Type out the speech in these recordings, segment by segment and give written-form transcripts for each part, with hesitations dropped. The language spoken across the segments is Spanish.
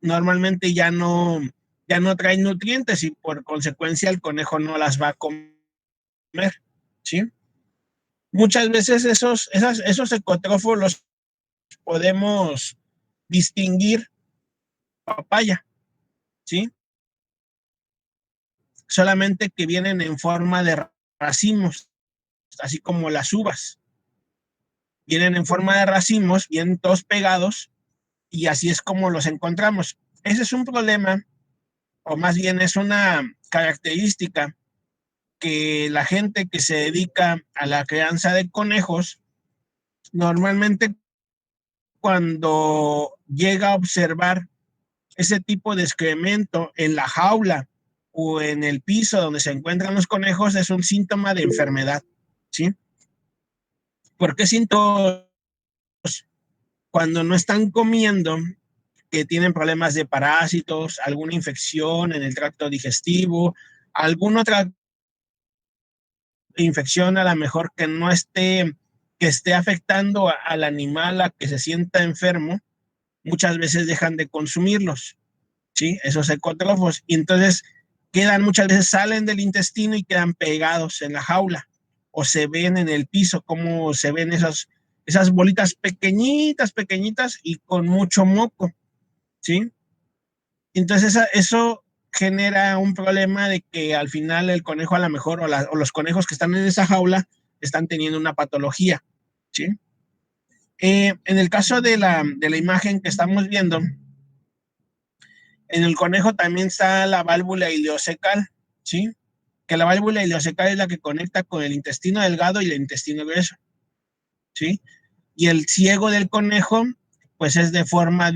normalmente ya no traen nutrientes y por consecuencia el conejo no las va a comer, ¿sí? Muchas veces esos ecotrófos los podemos distinguir papaya, ¿sí? Solamente que vienen en forma de racimos, así como las uvas. Vienen en forma de racimos, vienen todos pegados y así es como los encontramos. Ese es un problema, o más bien es una característica que la gente que se dedica a la crianza de conejos, normalmente cuando llega a observar ese tipo de excremento en la jaula o en el piso donde se encuentran los conejos, es un síntoma de enfermedad, ¿sí? ¿Por qué síntomas? Cuando no están comiendo, que tienen problemas de parásitos, alguna infección en el tracto digestivo, alguna otra infección a lo mejor que esté afectando al animal a que se sienta enfermo, muchas veces dejan de consumirlos, ¿sí? Esos ecotrófos. Y entonces muchas veces salen del intestino y quedan pegados en la jaula o se ven en el piso, como se ven esas bolitas pequeñitas, pequeñitas y con mucho moco, ¿sí? Entonces eso genera un problema de que al final el conejo a lo mejor o los conejos que están en esa jaula están teniendo una patología, ¿sí? En el caso de la imagen que estamos viendo, en el conejo también está la válvula ileocecal, ¿sí? Que la válvula ileocecal es la que conecta con el intestino delgado y el intestino grueso, ¿sí? Y el ciego del conejo, pues es de forma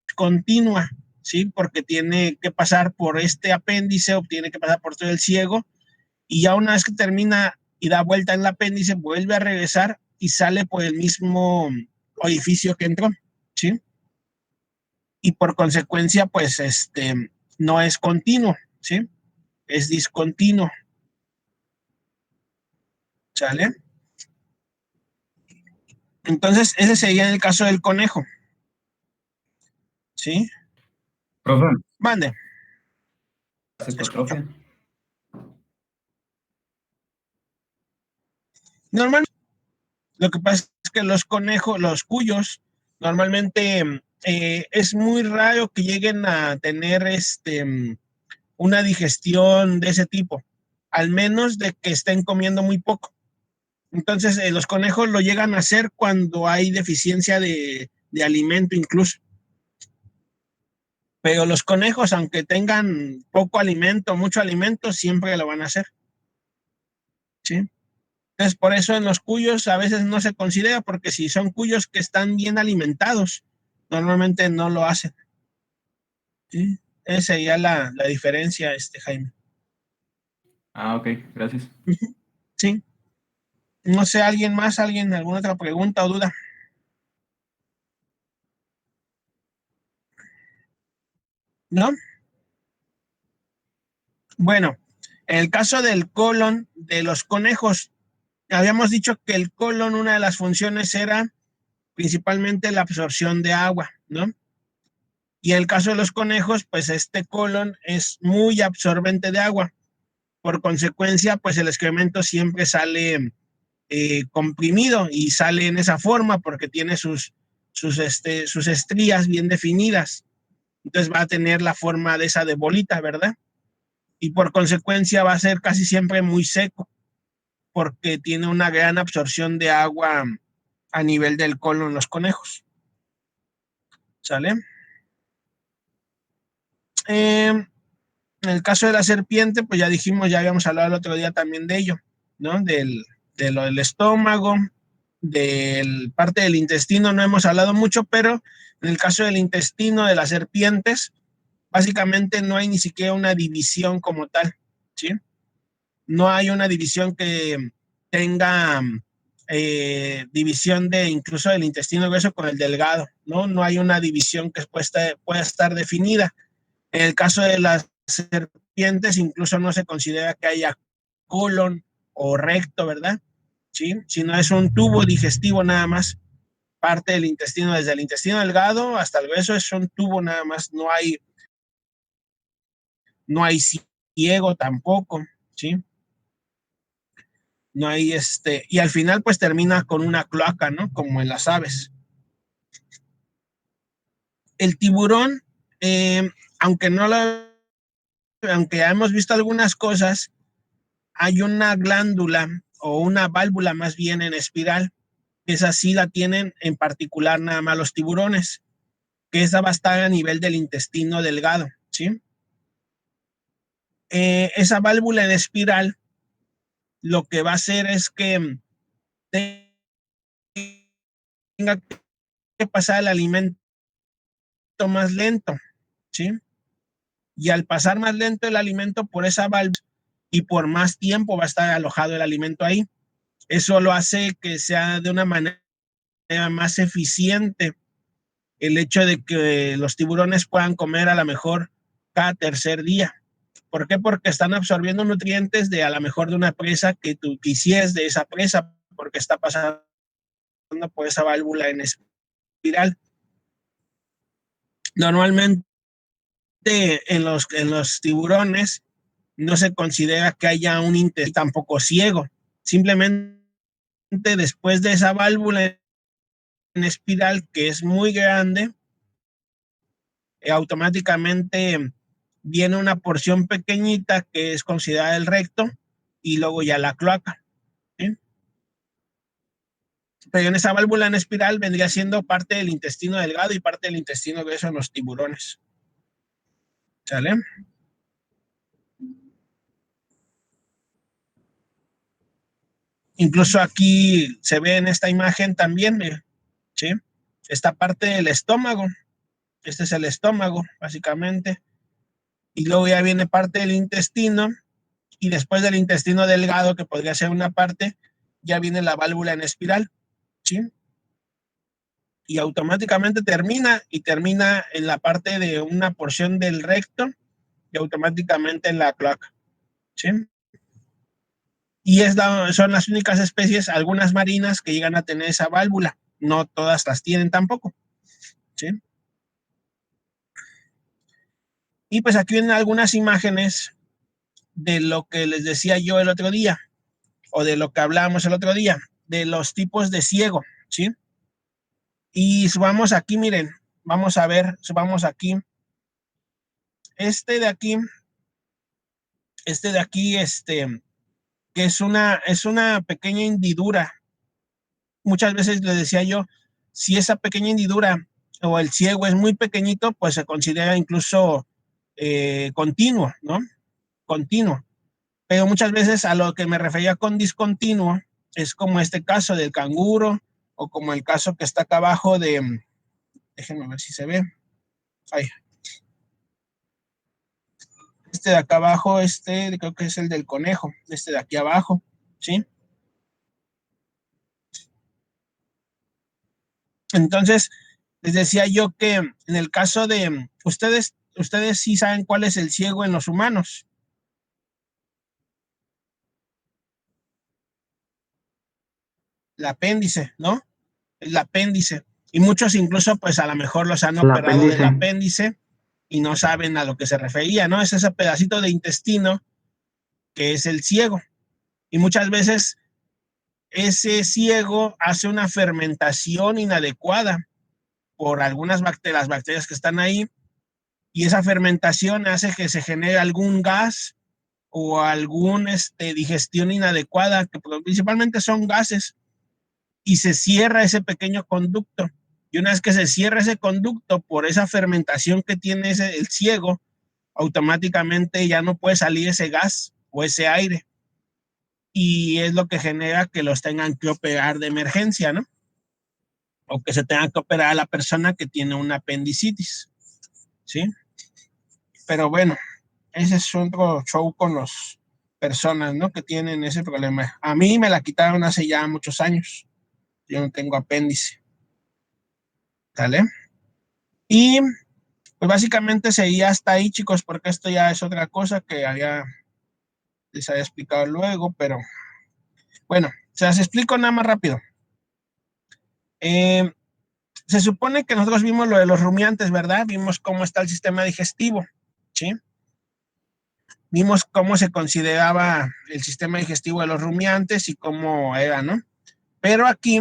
discontinua, ¿sí? Porque tiene que pasar por este apéndice o tiene que pasar por todo el ciego y ya una vez que termina y da vuelta en el apéndice, vuelve a regresar y sale por el mismo orificio que entró, ¿sí? Y por consecuencia, pues, no es continuo, ¿sí? Es discontinuo, ¿sale? Entonces, ese sería el caso del conejo, ¿sí? Profe, Mande, escucho. psicotrofia. Normalmente, lo que pasa es que los conejos, los cuyos, normalmente es muy raro que lleguen a tener una digestión de ese tipo, al menos de que estén comiendo muy poco. Entonces, los conejos lo llegan a hacer cuando hay deficiencia de alimento incluso. Pero los conejos, aunque tengan poco alimento, mucho alimento, siempre lo van a hacer, ¿sí? Entonces, por eso en los cuyos a veces no se considera, porque si son cuyos que están bien alimentados, normalmente no lo hacen, ¿sí? Esa sería la diferencia, Jaime. Ah, ok, gracias. Sí. No sé, ¿alguien más? ¿Alguna otra pregunta o duda? ¿No? Bueno, en el caso del colon de los conejos, habíamos dicho que el colon, una de las funciones era principalmente la absorción de agua, ¿no? Y en el caso de los conejos, pues este colon es muy absorbente de agua. Por consecuencia, pues el excremento siempre sale comprimido y sale en esa forma porque tiene sus estrías bien definidas. Entonces va a tener la forma de esa de bolita, ¿verdad? Y por consecuencia va a ser casi siempre muy seco porque tiene una gran absorción de agua a nivel del colon los conejos. ¿Sale? En el caso de la serpiente, pues ya dijimos, ya habíamos hablado el otro día también de ello, ¿no? De lo del estómago, del parte del intestino, no hemos hablado mucho, pero en el caso del intestino de las serpientes, básicamente no hay ni siquiera una división como tal, ¿sí? No hay una división que tenga división de incluso del intestino grueso con el delgado, ¿no? No hay una división que pueda estar definida. En el caso de las serpientes, incluso no se considera que haya colon o recto, ¿verdad? ¿Sí? Sino es un tubo digestivo nada más parte del intestino, desde el intestino delgado hasta el grueso, es un tubo nada más, no hay ciego tampoco, ¿sí? No hay y al final pues termina con una cloaca, ¿no? Como en las aves. El tiburón, aunque ya hemos visto algunas cosas, hay una glándula o una válvula más bien en espiral, que esa sí la tienen en particular nada más los tiburones, que esa va a estar a nivel del intestino delgado, ¿sí? Esa válvula en espiral lo que va a hacer es que tenga que pasar el alimento más lento, ¿sí? Y al pasar más lento el alimento por esa válvula y por más tiempo va a estar alojado el alimento ahí. Eso lo hace que sea de una manera más eficiente el hecho de que los tiburones puedan comer a lo mejor cada tercer día. ¿Por qué? Porque están absorbiendo nutrientes de a lo mejor de una presa que tú quisieras de esa presa, porque está pasando por esa válvula en espiral. Normalmente en los tiburones no se considera que haya un intestino tampoco ciego. Simplemente después de esa válvula en espiral, que es muy grande, automáticamente viene una porción pequeñita que es considerada el recto y luego ya la cloaca, ¿sí? Pero en esa válvula en espiral vendría siendo parte del intestino delgado y parte del intestino grueso en los tiburones. ¿Sale? Incluso aquí se ve en esta imagen también, ¿sí? Esta parte del estómago. Este es el estómago, básicamente. Y luego ya viene parte del intestino. Y después del intestino delgado, que podría ser una parte, ya viene la válvula en espiral, ¿sí? Y automáticamente termina en la parte de una porción del recto y automáticamente en la cloaca, ¿sí? Y son las únicas especies, algunas marinas, que llegan a tener esa válvula. No todas las tienen tampoco, ¿sí? Y pues aquí vienen algunas imágenes de lo que les decía yo el otro día, o de lo que hablábamos el otro día, de los tipos de ciego, ¿sí? Y subamos aquí, miren, vamos a ver, subamos aquí. Este de aquí, que es una pequeña hendidura. Muchas veces le decía yo, si esa pequeña hendidura o el ciego es muy pequeñito, pues se considera incluso continuo, ¿no? Continuo. Pero muchas veces a lo que me refería con discontinuo es como este caso del canguro o como el caso que está acá abajo déjenme ver si se ve. Ay, este de acá abajo, creo que es el del conejo, este de aquí abajo, ¿sí? Entonces, les decía yo que en el caso de ustedes sí saben cuál es el ciego en los humanos. El apéndice, ¿no? El apéndice. Y muchos incluso, pues a lo mejor los han operado del apéndice y no saben a lo que se refería, ¿no? Es ese pedacito de intestino que es el ciego. Y muchas veces ese ciego hace una fermentación inadecuada por algunas bacterias, las bacterias que están ahí, y esa fermentación hace que se genere algún gas o algún digestión inadecuada, que principalmente son gases, y se cierra ese pequeño conducto. Y una vez que se cierra ese conducto por esa fermentación que tiene el ciego, automáticamente ya no puede salir ese gas o ese aire. Y es lo que genera que los tengan que operar de emergencia, ¿no? O que se tenga que operar a la persona que tiene una apendicitis, ¿sí? Pero bueno, ese es otro show con las personas, ¿no? Que tienen ese problema. A mí me la quitaron hace ya muchos años. Yo no tengo apéndice. ¿Sale? Y pues básicamente sería hasta ahí, chicos, porque esto ya es otra cosa que les había explicado luego, pero bueno, se las explico nada más rápido. Se supone que nosotros vimos lo de los rumiantes, ¿verdad? Vimos cómo está el sistema digestivo, ¿sí? Vimos cómo se consideraba el sistema digestivo de los rumiantes y cómo era, ¿no? Pero aquí,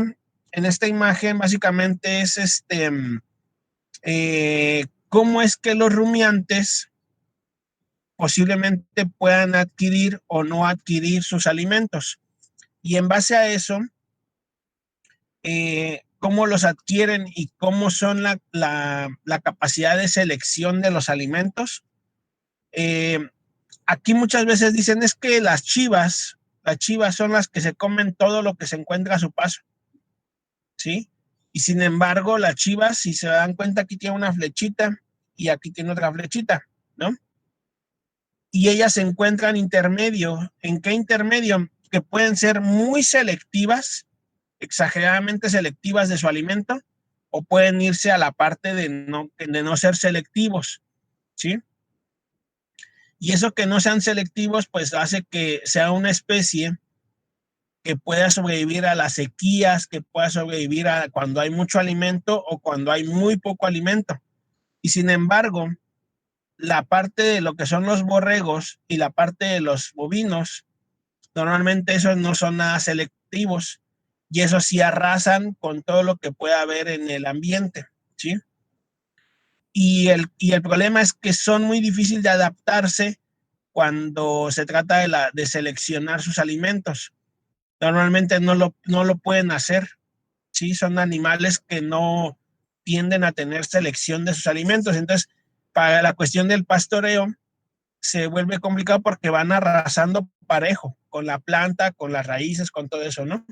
en esta imagen, básicamente es cómo es que los rumiantes posiblemente puedan adquirir o no adquirir sus alimentos. Y en base a eso, cómo los adquieren y cómo son la capacidad de selección de los alimentos. Aquí muchas veces dicen es que las chivas son las que se comen todo lo que se encuentra a su paso, ¿sí? Y sin embargo, las chivas, si se dan cuenta, aquí tiene una flechita y aquí tiene otra flechita, ¿no? Y ellas se encuentran intermedio. ¿En qué intermedio? Que pueden ser muy selectivas, exageradamente selectivas de su alimento, o pueden irse a la parte de no ser selectivos, ¿sí? Y eso que no sean selectivos, pues hace que sea una especie que pueda sobrevivir a las sequías, que pueda sobrevivir a cuando hay mucho alimento o cuando hay muy poco alimento. Y sin embargo, la parte de lo que son los borregos y la parte de los bovinos, normalmente esos no son nada selectivos y eso sí arrasan con todo lo que pueda haber en el ambiente, ¿sí? Y el problema es que son muy difíciles de adaptarse cuando se trata de seleccionar sus alimentos. Normalmente no lo pueden hacer, ¿sí? Son animales que no tienden a tener selección de sus alimentos. Entonces, para la cuestión del pastoreo, se vuelve complicado porque van arrasando parejo con la planta, con las raíces, con todo eso, ¿no?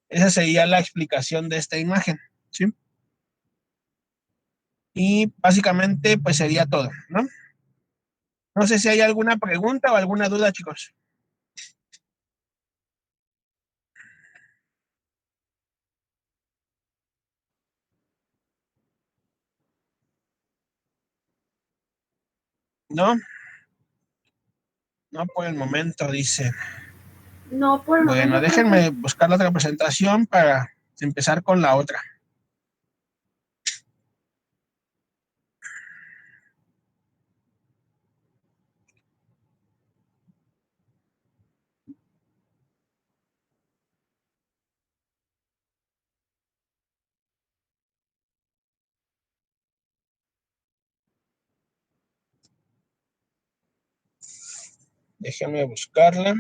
Esa sería la explicación de esta imagen, ¿sí? Y básicamente, pues sería todo, ¿no? No sé si hay alguna pregunta o alguna duda, chicos. No, no por el momento, dice. No, por el Bueno, momento déjenme buscar la otra presentación para empezar con la otra. Déjenme buscarla.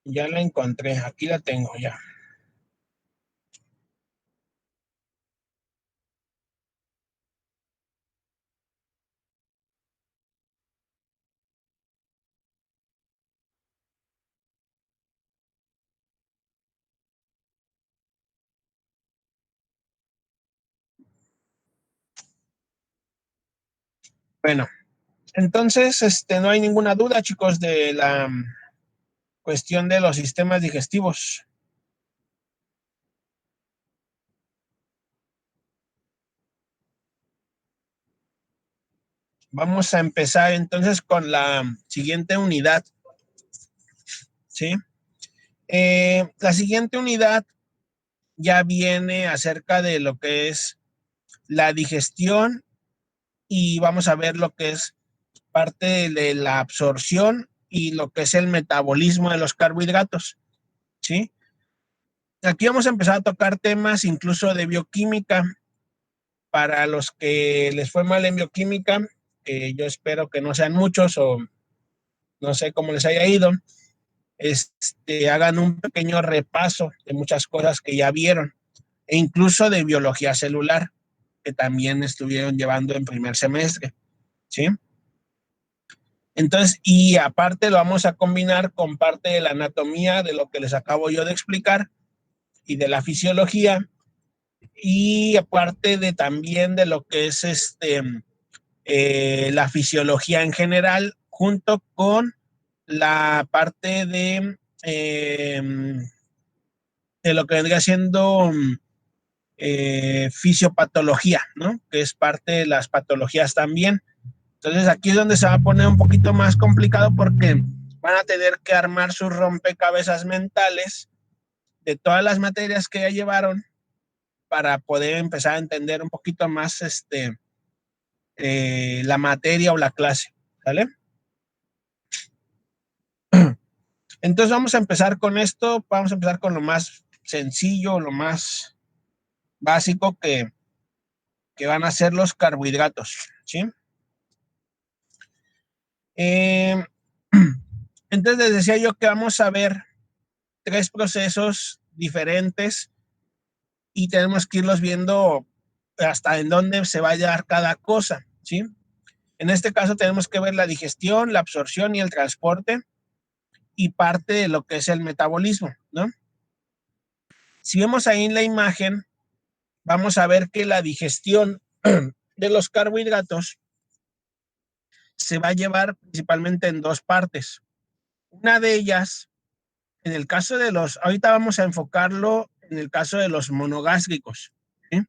Ya la encontré, aquí la tengo ya. Bueno, entonces, no hay ninguna duda, chicos, de la cuestión de los sistemas digestivos. Vamos a empezar entonces con la siguiente unidad, ¿sí? La siguiente unidad ya viene acerca de lo que es la digestión y vamos a ver lo que es parte de la absorción y lo que es el metabolismo de los carbohidratos, ¿sí? Aquí vamos a empezar a tocar temas incluso de bioquímica. Para los que les fue mal en bioquímica, que yo espero que no sean muchos o no sé cómo les haya ido, hagan un pequeño repaso de muchas cosas que ya vieron, e incluso de biología celular, que también estuvieron llevando en primer semestre, ¿sí? Entonces, y aparte lo vamos a combinar con parte de la anatomía, de lo que les acabo yo de explicar, y de la fisiología, y aparte de también de lo que es la fisiología en general, junto con la parte de lo que vendría siendo fisiopatología, ¿no? Que es parte de las patologías también. Entonces aquí es donde se va a poner un poquito más complicado porque van a tener que armar sus rompecabezas mentales de todas las materias que ya llevaron para poder empezar a entender un poquito más la materia o la clase, ¿vale? Entonces vamos a empezar con esto, vamos a empezar con lo más sencillo, lo más básico que van a ser los carbohidratos, ¿sí? Entonces les decía yo que vamos a ver 3 procesos diferentes y tenemos que irlos viendo hasta en dónde se va a llevar cada cosa, ¿sí? En este caso tenemos que ver la digestión, la absorción y el transporte y parte de lo que es el metabolismo, ¿no? Si vemos ahí en la imagen, vamos a ver que la digestión de los carbohidratos se va a llevar principalmente en 2 partes. Una de ellas, en el caso de ahorita vamos a enfocarlo en el caso de los monogástricos, ¿sí?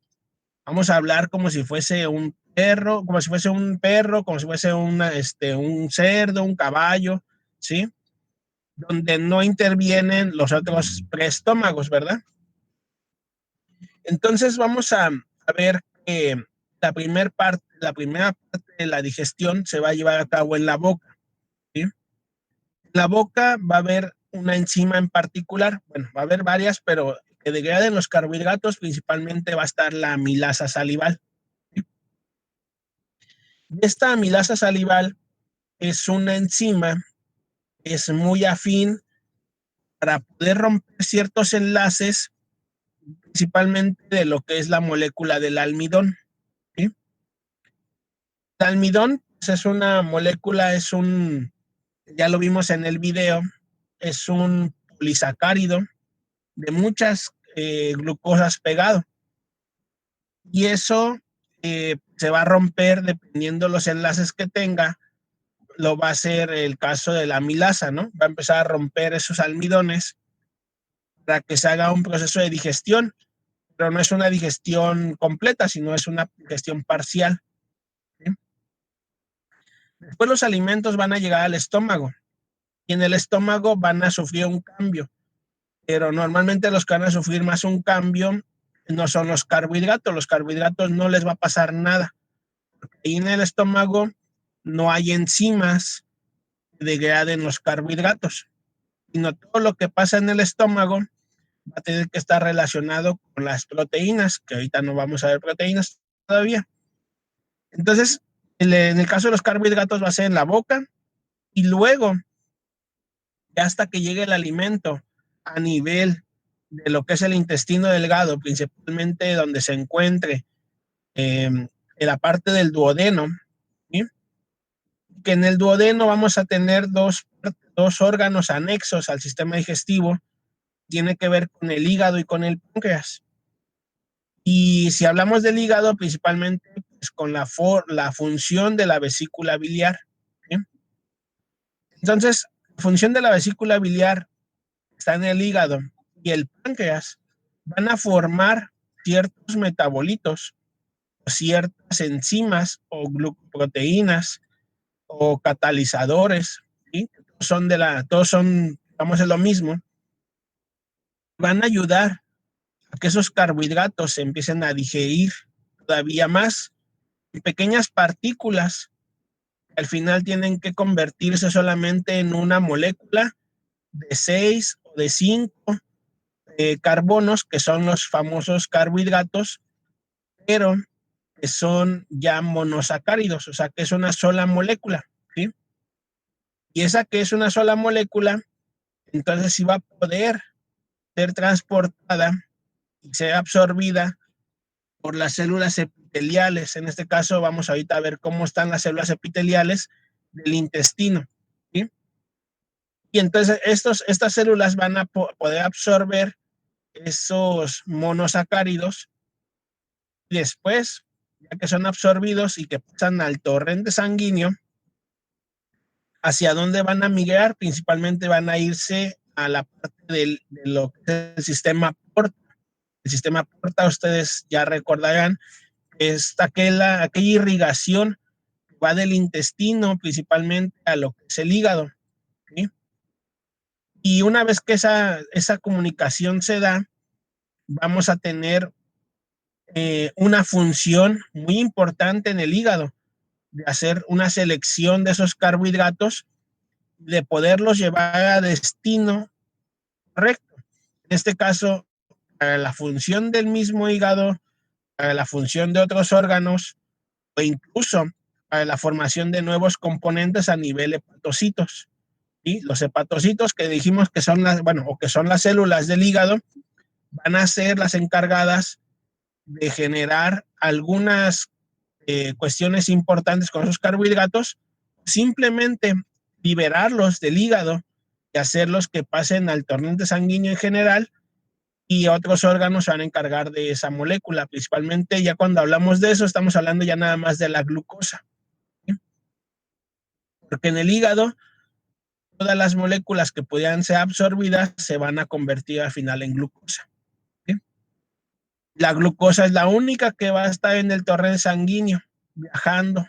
Vamos a hablar como si fuese un perro, como si fuese un cerdo, un caballo, ¿sí? Donde no intervienen los otros preestómagos, ¿verdad? Entonces vamos a ver que la primera parte de la digestión se va a llevar a cabo en la boca, ¿sí? En la boca va a haber una enzima en particular, bueno, va a haber varias, pero que degraden los carbohidratos, principalmente va a estar la amilasa salival. Esta amilasa salival es una enzima, es muy afín para poder romper ciertos enlaces, principalmente de lo que es la molécula del almidón, ¿sí? El almidón pues, es una molécula, ya lo vimos en el video, es un polisacárido de muchas glucosas pegado. Y eso se va a romper dependiendo los enlaces que tenga. Lo va a ser el caso de la amilasa, ¿no? Va a empezar a romper esos almidones para que se haga un proceso de digestión, pero no es una digestión completa, sino es una digestión parcial, ¿sí? Después los alimentos van a llegar al estómago y en el estómago van a sufrir un cambio, pero normalmente los que van a sufrir más un cambio no son los carbohidratos no les va a pasar nada. Ahí en el estómago no hay enzimas que degraden los carbohidratos, sino todo lo que pasa en el estómago va a tener que estar relacionado con las proteínas, que ahorita no vamos a ver proteínas todavía. Entonces, en el caso de los carbohidratos va a ser en la boca y luego, ya hasta que llegue el alimento a nivel de lo que es el intestino delgado, principalmente donde se encuentre en la parte del duodeno, ¿sí? Que en el duodeno vamos a tener dos órganos anexos al sistema digestivo, tiene que ver con el hígado y con el páncreas. Y si hablamos del hígado, principalmente pues, con la función de la vesícula biliar, ¿sí? Entonces, la función de la vesícula biliar está en el hígado y el páncreas van a formar ciertos metabolitos, o ciertas enzimas o glucoproteínas o catalizadores, ¿sí? Todos son, vamos a lo mismo, van a ayudar a que esos carbohidratos se empiecen a digerir todavía más en pequeñas partículas que al final tienen que convertirse solamente en una molécula de 6 o de 5 carbonos, que son los famosos carbohidratos, pero que son ya monosacáridos, o sea que es una sola molécula, ¿sí? Y esa que es una sola molécula entonces sí va a poder ser transportada y ser absorbida por las células epiteliales. En este caso vamos ahorita a ver cómo están las células epiteliales del intestino, ¿sí? Y entonces estas células van a poder absorber esos monosacáridos y después, ya que son absorbidos y que pasan al torrente sanguíneo, ¿hacia dónde van a migrar? Principalmente van a irse a la parte de lo que es el sistema porta. El sistema porta, ustedes ya recordarán, es aquella irrigación que va del intestino principalmente a lo que es el hígado, ¿sí? Y una vez que esa comunicación se da, vamos a tener una función muy importante en el hígado, de hacer una selección de esos carbohidratos, de poderlos llevar a destino correcto. En este caso, para la función del mismo hígado, para la función de otros órganos o incluso para la formación de nuevos componentes a nivel hepatocitos. ¿Sí? Los hepatocitos que dijimos que son que son las células del hígado, van a ser las encargadas de generar algunas cuestiones importantes con esos carbohidratos, simplemente liberarlos del hígado y hacerlos que pasen al torrente sanguíneo en general, y otros órganos se van a encargar de esa molécula. Principalmente ya cuando hablamos de eso, estamos hablando ya nada más de la glucosa, ¿sí? Porque en el hígado todas las moléculas que podían ser absorbidas se van a convertir al final en glucosa, ¿sí? La glucosa es la única que va a estar en el torrente sanguíneo viajando.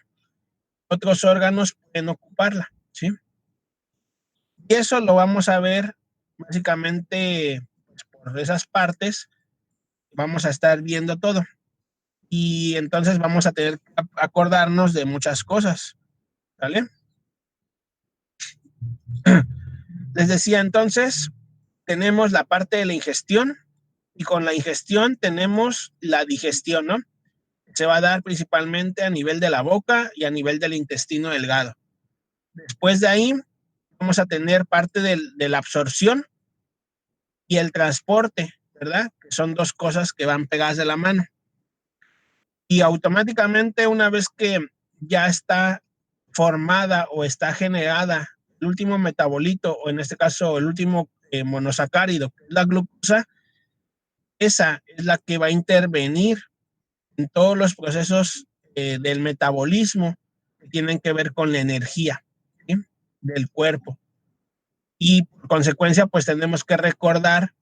Otros órganos pueden ocuparla, ¿sí? Y eso lo vamos a ver básicamente pues, por esas partes. Vamos a estar viendo todo. Y entonces vamos a tener que acordarnos de muchas cosas, ¿vale? Les decía entonces, tenemos la parte de la ingestión y con la ingestión tenemos la digestión, ¿no? Se va a dar principalmente a nivel de la boca y a nivel del intestino delgado. Después de ahí vamos a tener parte de la absorción y el transporte, ¿verdad? Que son dos cosas que van pegadas de la mano. Y automáticamente una vez que ya está formada o está generada el último metabolito, o en este caso el último monosacárido, que es la glucosa, esa es la que va a intervenir en todos los procesos del metabolismo que tienen que ver con la energía, ¿sí? Del cuerpo. Y por consecuencia, pues tenemos que recordar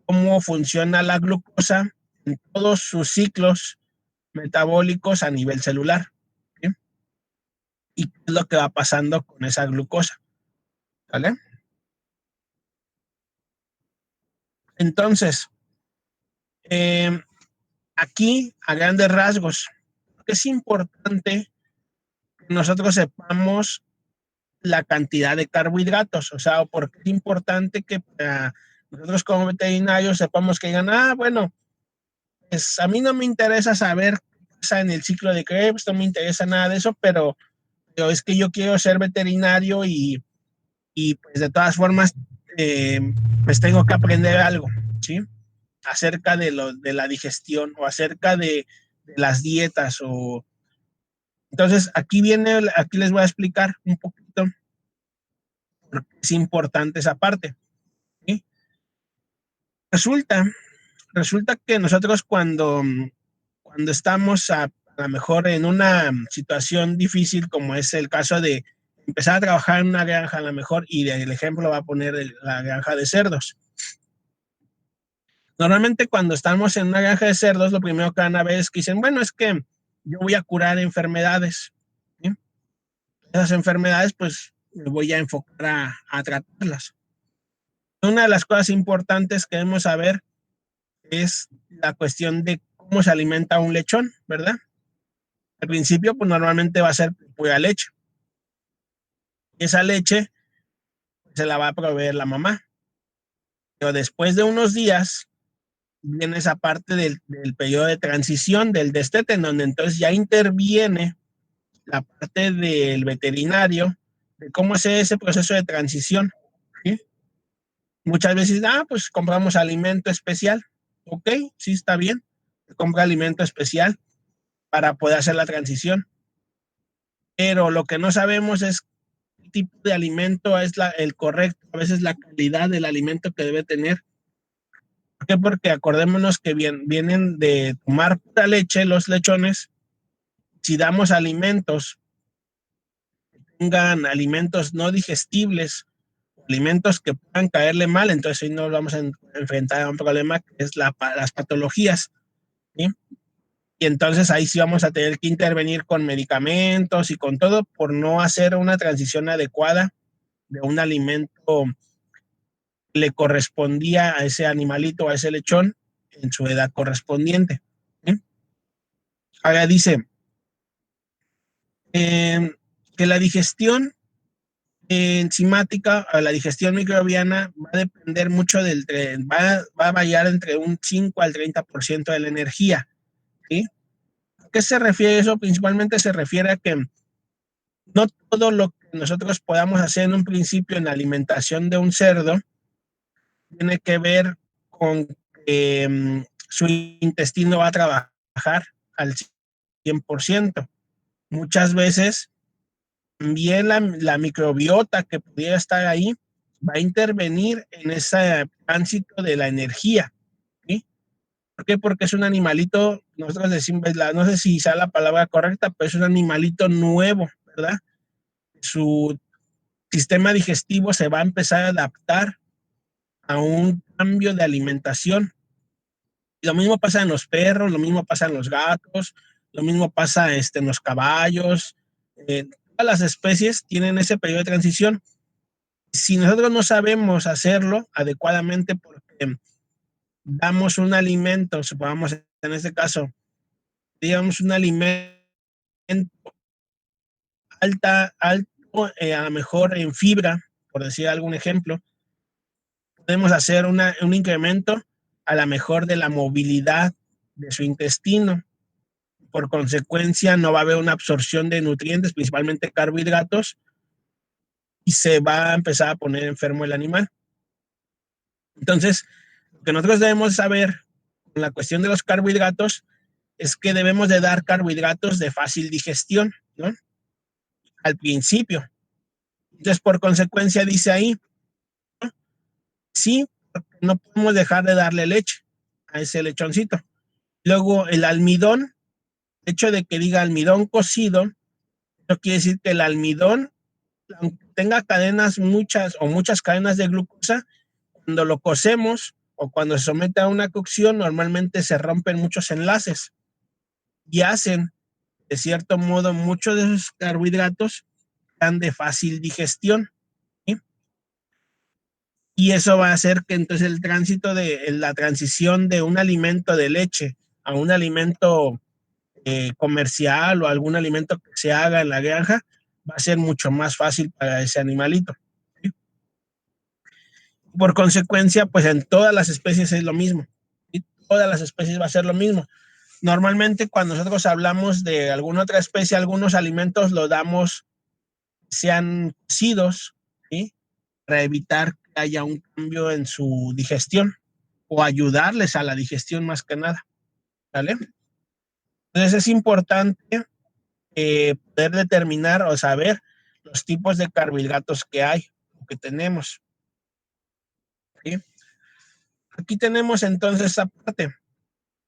cómo funciona la glucosa en todos sus ciclos metabólicos a nivel celular, ¿sí? Y qué es lo que va pasando con esa glucosa, ¿vale? Entonces, aquí a grandes rasgos, es importante que nosotros sepamos la cantidad de carbohidratos, o sea, porque es importante que nosotros como veterinarios sepamos que digan, bueno, pues a mí no me interesa saber qué pasa en el ciclo de Krebs, no me interesa nada de eso, pero es que yo quiero ser veterinario y pues de todas formas, pues tengo que aprender algo, ¿sí? Acerca de la digestión o acerca de las dietas. Entonces, aquí les voy a explicar un poquito porque es importante esa parte, ¿sí? Resulta que nosotros cuando estamos a lo mejor en una situación difícil, como es el caso de empezar a trabajar en una granja a lo mejor, y el ejemplo va a poner la granja de cerdos. Normalmente cuando estamos en una granja de cerdos, lo primero que van a ver es que dicen, bueno, es que yo voy a curar enfermedades, ¿sí? Esas enfermedades, pues, me voy a enfocar a tratarlas. Una de las cosas importantes que debemos saber es la cuestión de cómo se alimenta un lechón, ¿verdad? Al principio, pues, normalmente va a ser pura leche. Esa leche se la va a proveer la mamá. Pero después de unos días, viene esa parte del periodo de transición, del destete, en donde entonces ya interviene la parte del veterinario, de cómo hacer ese proceso de transición, ¿sí? Muchas veces, pues compramos alimento especial. Ok, sí está bien. Compra alimento especial para poder hacer la transición. Pero lo que no sabemos es qué tipo de alimento es el correcto, a veces la calidad del alimento que debe tener. ¿Por qué? Porque acordémonos que vienen de tomar pura leche los lechones. Si damos alimentos, tengan alimentos no digestibles, alimentos que puedan caerle mal, entonces ahí nos vamos a enfrentar a un problema que es las patologías, ¿sí? Y entonces ahí sí vamos a tener que intervenir con medicamentos y con todo por no hacer una transición adecuada de un alimento que le correspondía a ese animalito, a ese lechón, en su edad correspondiente, ¿sí? Ahora dice que la digestión enzimática o la digestión microbiana va a depender mucho va a variar entre un 5 al 30% de la energía, ¿sí? ¿A qué se refiere eso? Principalmente se refiere a que no todo lo que nosotros podamos hacer en un principio en la alimentación de un cerdo tiene que ver con que su intestino va a trabajar al 100%. Muchas veces también la microbiota que pudiera estar ahí va a intervenir en ese tránsito de la energía, ¿sí? ¿Por qué? Porque es un animalito, nosotros decimos, no sé si sea la palabra correcta, pero es un animalito nuevo, ¿verdad? Su sistema digestivo se va a empezar a adaptar a un cambio de alimentación. Y lo mismo pasa en los perros, lo mismo pasa en los gatos, lo mismo pasa en los caballos. Todas las especies tienen ese periodo de transición. Si nosotros no sabemos hacerlo adecuadamente porque damos un alimento, supongamos en este caso, digamos un alimento alto, a lo mejor en fibra, por decir algún ejemplo, podemos hacer un incremento a lo mejor de la movilidad de su intestino. Por consecuencia, no va a haber una absorción de nutrientes, principalmente carbohidratos, y se va a empezar a poner enfermo el animal. Entonces, lo que nosotros debemos saber con la cuestión de los carbohidratos es que debemos de dar carbohidratos de fácil digestión, ¿no? Al principio. Entonces, por consecuencia, dice ahí, ¿no? Sí, no podemos dejar de darle leche a ese lechoncito. Luego, el almidón, el hecho de que diga almidón cocido, no quiere decir que el almidón, aunque tenga muchas cadenas de glucosa, cuando lo cocemos o cuando se somete a una cocción, normalmente se rompen muchos enlaces y hacen, de cierto modo, muchos de esos carbohidratos sean de fácil digestión, ¿sí? Y eso va a hacer que entonces el tránsito de la transición de un alimento de leche a un alimento comercial o algún alimento que se haga en la granja va a ser mucho más fácil para ese animalito, ¿sí? Por consecuencia, pues en todas las especies es lo mismo, ¿sí? Todas las especies va a ser lo mismo. Normalmente cuando nosotros hablamos de alguna otra especie, algunos alimentos los damos, sean cocidos, ¿sí? Para evitar que haya un cambio en su digestión o ayudarles a la digestión más que nada, ¿vale? Entonces es importante poder determinar o saber los tipos de carbohidratos que hay o que tenemos, ¿sí? Aquí tenemos entonces esta parte.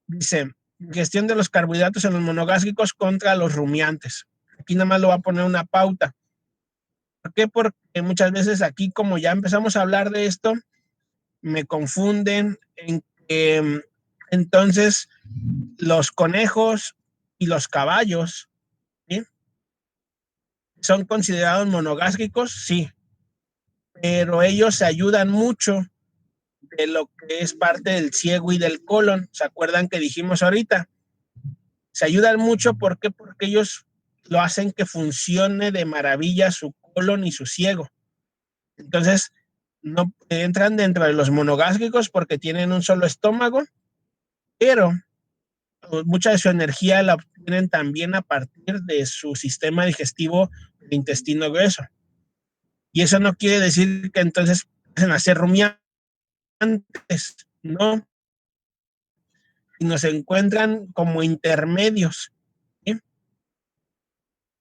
Dice, gestión de los carbohidratos en los monogástricos contra los rumiantes. Aquí nada más lo va a poner una pauta. ¿Por qué? Porque muchas veces aquí, como ya empezamos a hablar de esto, me confunden en que entonces los conejos y los caballos, ¿sí? ¿Son considerados monogástricos? Sí, pero ellos se ayudan mucho de lo que es parte del ciego y del colon. ¿Se acuerdan que dijimos ahorita? Se ayudan mucho, ¿por qué? Porque ellos lo hacen que funcione de maravilla su colon y su ciego. Entonces, no entran dentro de los monogástricos porque tienen un solo estómago, pero mucha de su energía la obtienen también a partir de su sistema digestivo del intestino grueso. Y eso no quiere decir que entonces pasen a ser rumiantes, rumiantes, no, sino se encuentran como intermedios, ¿sí?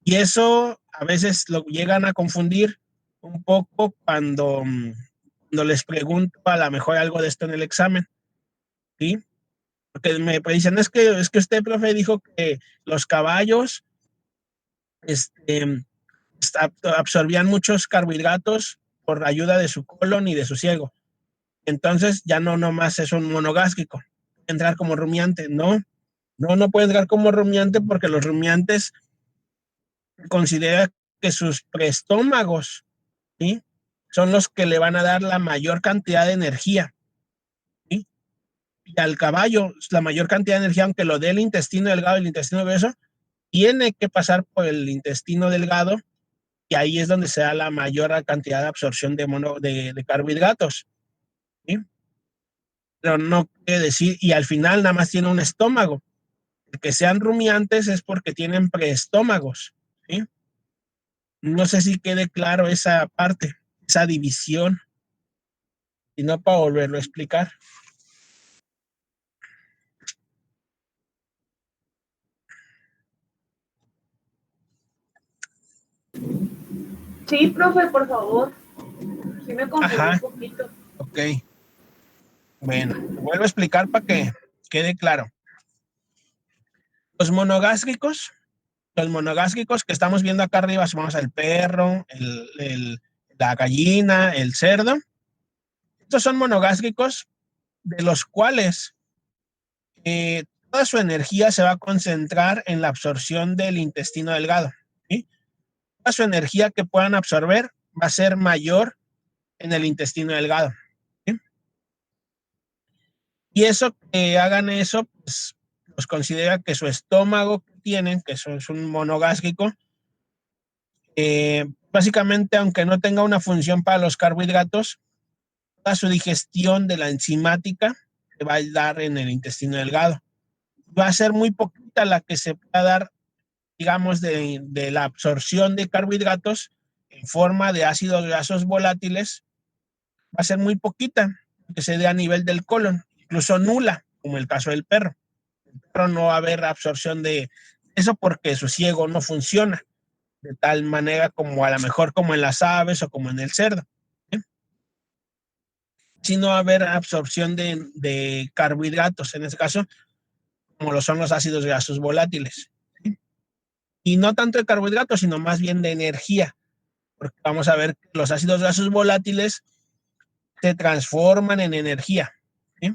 Y eso a veces lo llegan a confundir un poco cuando les pregunto a lo mejor algo de esto en el examen, ¿sí? Porque me dicen, es que usted, profe, dijo que los caballos absorbían muchos carbohidratos por ayuda de su colon y de su ciego. Entonces ya no nomás es un monogástrico, puede entrar como rumiante. No puede entrar como rumiante porque los rumiantes consideran que sus preestómagos, ¿sí?, son los que le van a dar la mayor cantidad de energía, ¿sí? Y al caballo, la mayor cantidad de energía, aunque lo dé el intestino delgado y el intestino grueso, tiene que pasar por el intestino delgado, y ahí es donde se da la mayor cantidad de absorción de carbohidratos, ¿sí? Pero no quiere decir, y al final nada más tiene un estómago. El que sean rumiantes es porque tienen preestómagos, ¿sí? No sé si quede claro esa parte, esa división, y no para volverlo a explicar. Sí, profe, por favor. Sí me confundí Ajá, un poquito. ok. Bueno, vuelvo a explicar para que quede claro. Los monogástricos que estamos viendo acá arriba, somos el perro, la gallina, el cerdo. Estos son monogástricos de los cuales toda su energía se va a concentrar en la absorción del intestino delgado, ¿sí? Toda su energía que puedan absorber va a ser mayor en el intestino delgado, ¿sí? Y eso, que hagan eso, pues los considera que su estómago que tienen, que eso es un monogástrico, básicamente, aunque no tenga una función para los carbohidratos, toda su digestión de la enzimática se va a dar en el intestino delgado. Va a ser muy poquita la que se pueda dar, digamos, de la absorción de carbohidratos en forma de ácidos grasos volátiles. Va a ser muy poquita, que se dé a nivel del colon, incluso nula, como el caso del perro. El perro no va a haber absorción de eso porque su ciego no funciona de tal manera como a lo mejor como en las aves o como en el cerdo, ¿sí? Sino va a haber absorción de carbohidratos, en este caso, como lo son los ácidos grasos volátiles, ¿sí? Y no tanto de carbohidratos, sino más bien de energía, porque vamos a ver que los ácidos grasos volátiles se transforman en energía, ¿sí?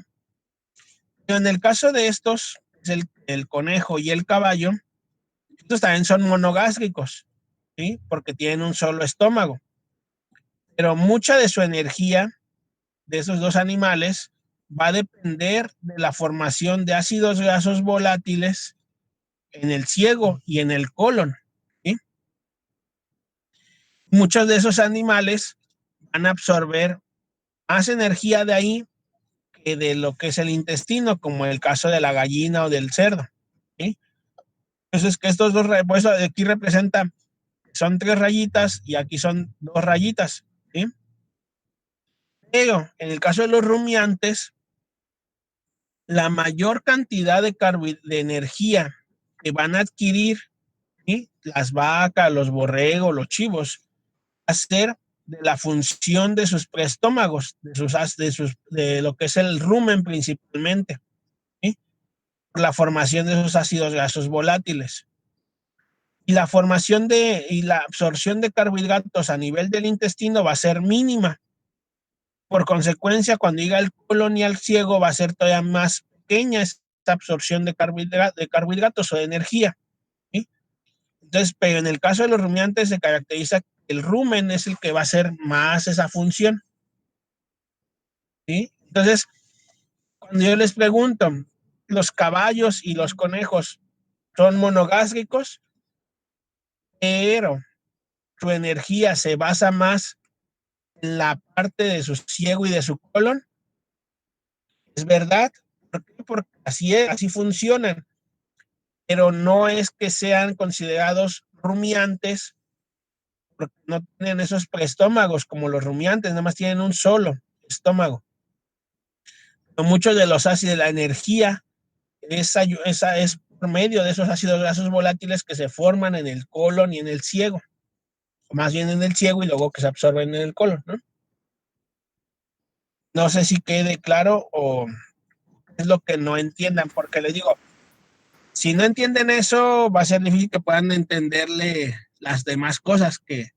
Pero en el caso de estos, es el conejo y el caballo, estos también son monogástricos, ¿sí?, porque tienen un solo estómago. Pero mucha de su energía de esos dos animales va a depender de la formación de ácidos grasos volátiles en el ciego y en el colon, ¿sí? Muchos de esos animales van a absorber más energía de ahí que de lo que es el intestino, como el caso de la gallina o del cerdo, ¿sí? Entonces, que estos dos, pues aquí representa, son 3 rayitas y aquí son 2 rayitas, ¿sí? Pero en el caso de los rumiantes, la mayor cantidad de energía que van a adquirir, ¿sí?, las vacas, los borregos, los chivos, va a ser de la función de sus preestómagos, de lo que es el rumen principalmente, ¿sí?, por la formación de esos ácidos grasos volátiles. Y la formación y la absorción de carbohidratos a nivel del intestino va a ser mínima. Por consecuencia, cuando llega al colon y al ciego, va a ser todavía más pequeña esta absorción de carbohidratos o de energía, ¿sí? Entonces, pero en el caso de los rumiantes se caracteriza que el rumen es el que va a hacer más esa función, ¿sí? Entonces, cuando yo les pregunto, ¿los caballos y los conejos son monogástricos? Pero su energía se basa más en la parte de su ciego y de su colon. Es verdad. ¿Por qué? Porque así funcionan, pero no es que sean considerados rumiantes porque no tienen esos preestómagos como los rumiantes, nada más tienen un solo estómago, Muchos de los ácidos, la energía, esa es por medio de esos ácidos grasos volátiles que se forman en el colon y en el ciego, o más bien en el ciego y luego que se absorben en el colon, ¿no? No sé si quede claro o es lo que no entiendan, porque les digo, si no entienden eso, va a ser difícil que puedan entenderle las demás cosas que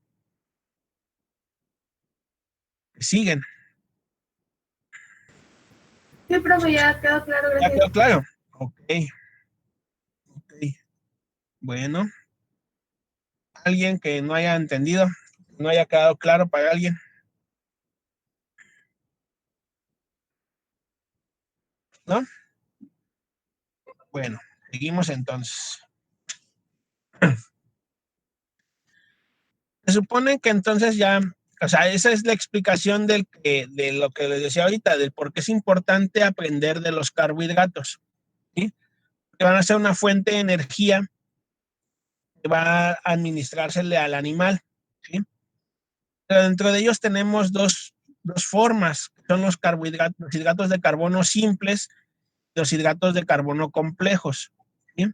siguen. Sí, profe, ya quedó claro, ¿Ya gracias. quedó claro? Ok. Ok. Bueno, alguien que no haya entendido, no haya quedado claro para alguien, ¿no? Bueno, seguimos entonces. Se supone que entonces ya, o sea, esa es la explicación de lo que les decía ahorita, del por qué es importante aprender de los carbohidratos, ¿sí? Que van a ser una fuente de energía que va a administrársele al animal, ¿sí? Pero dentro de ellos tenemos dos formas, que son los carbohidratos, los hidratos de carbono simples y los hidratos de carbono complejos, ¿sí?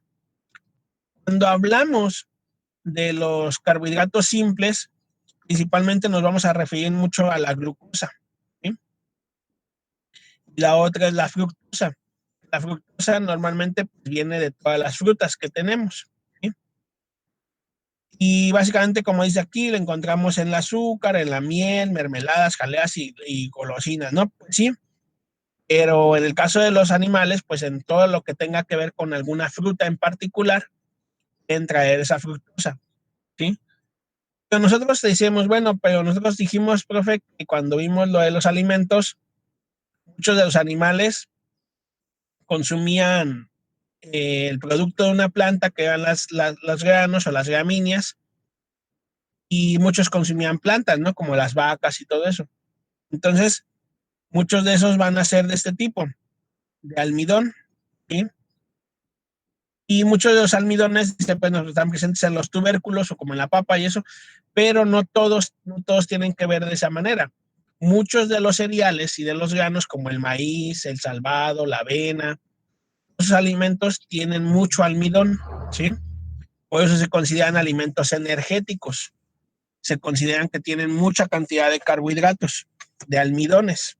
Cuando hablamos de los carbohidratos simples, principalmente nos vamos a referir mucho a la glucosa, ¿sí? Y la otra es la fructosa. La fructosa normalmente viene de todas las frutas que tenemos, ¿sí? Y básicamente, como dice aquí, lo encontramos en el azúcar, en la miel, mermeladas, jaleas y golosinas, ¿no? Pues sí, pero en el caso de los animales, pues en todo lo que tenga que ver con alguna fruta en particular, entra esa fructosa, ¿sí? Pero nosotros decimos, bueno, pero nosotros dijimos, profe, que cuando vimos lo de los alimentos, muchos de los animales consumían el producto de una planta que eran los granos o las gramíneas y muchos consumían plantas, ¿no? Como las vacas y todo eso. Entonces, muchos de esos van a ser de este tipo, de almidón, ¿sí? Y muchos de los almidones pues, están presentes en los tubérculos o como en la papa y eso, pero no todos tienen que ver de esa manera. Muchos de los cereales y de los granos, como el maíz, el salvado, la avena, esos alimentos tienen mucho almidón, ¿sí? Por eso se consideran alimentos energéticos. Se consideran que tienen mucha cantidad de carbohidratos, de almidones.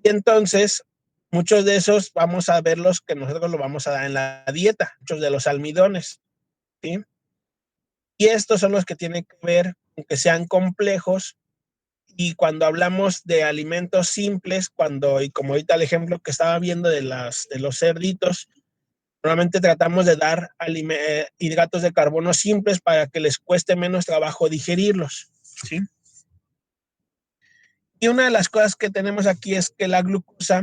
Y entonces, muchos de esos vamos a verlos que nosotros lo vamos a dar en la dieta, muchos de los almidones, ¿sí? Y estos son los que tienen que ver con que sean complejos. Y cuando hablamos de alimentos simples, y como ahorita el ejemplo que estaba viendo de los cerditos, normalmente tratamos de dar hidratos de carbono simples para que les cueste menos trabajo digerirlos, ¿sí? Y una de las cosas que tenemos aquí es que la glucosa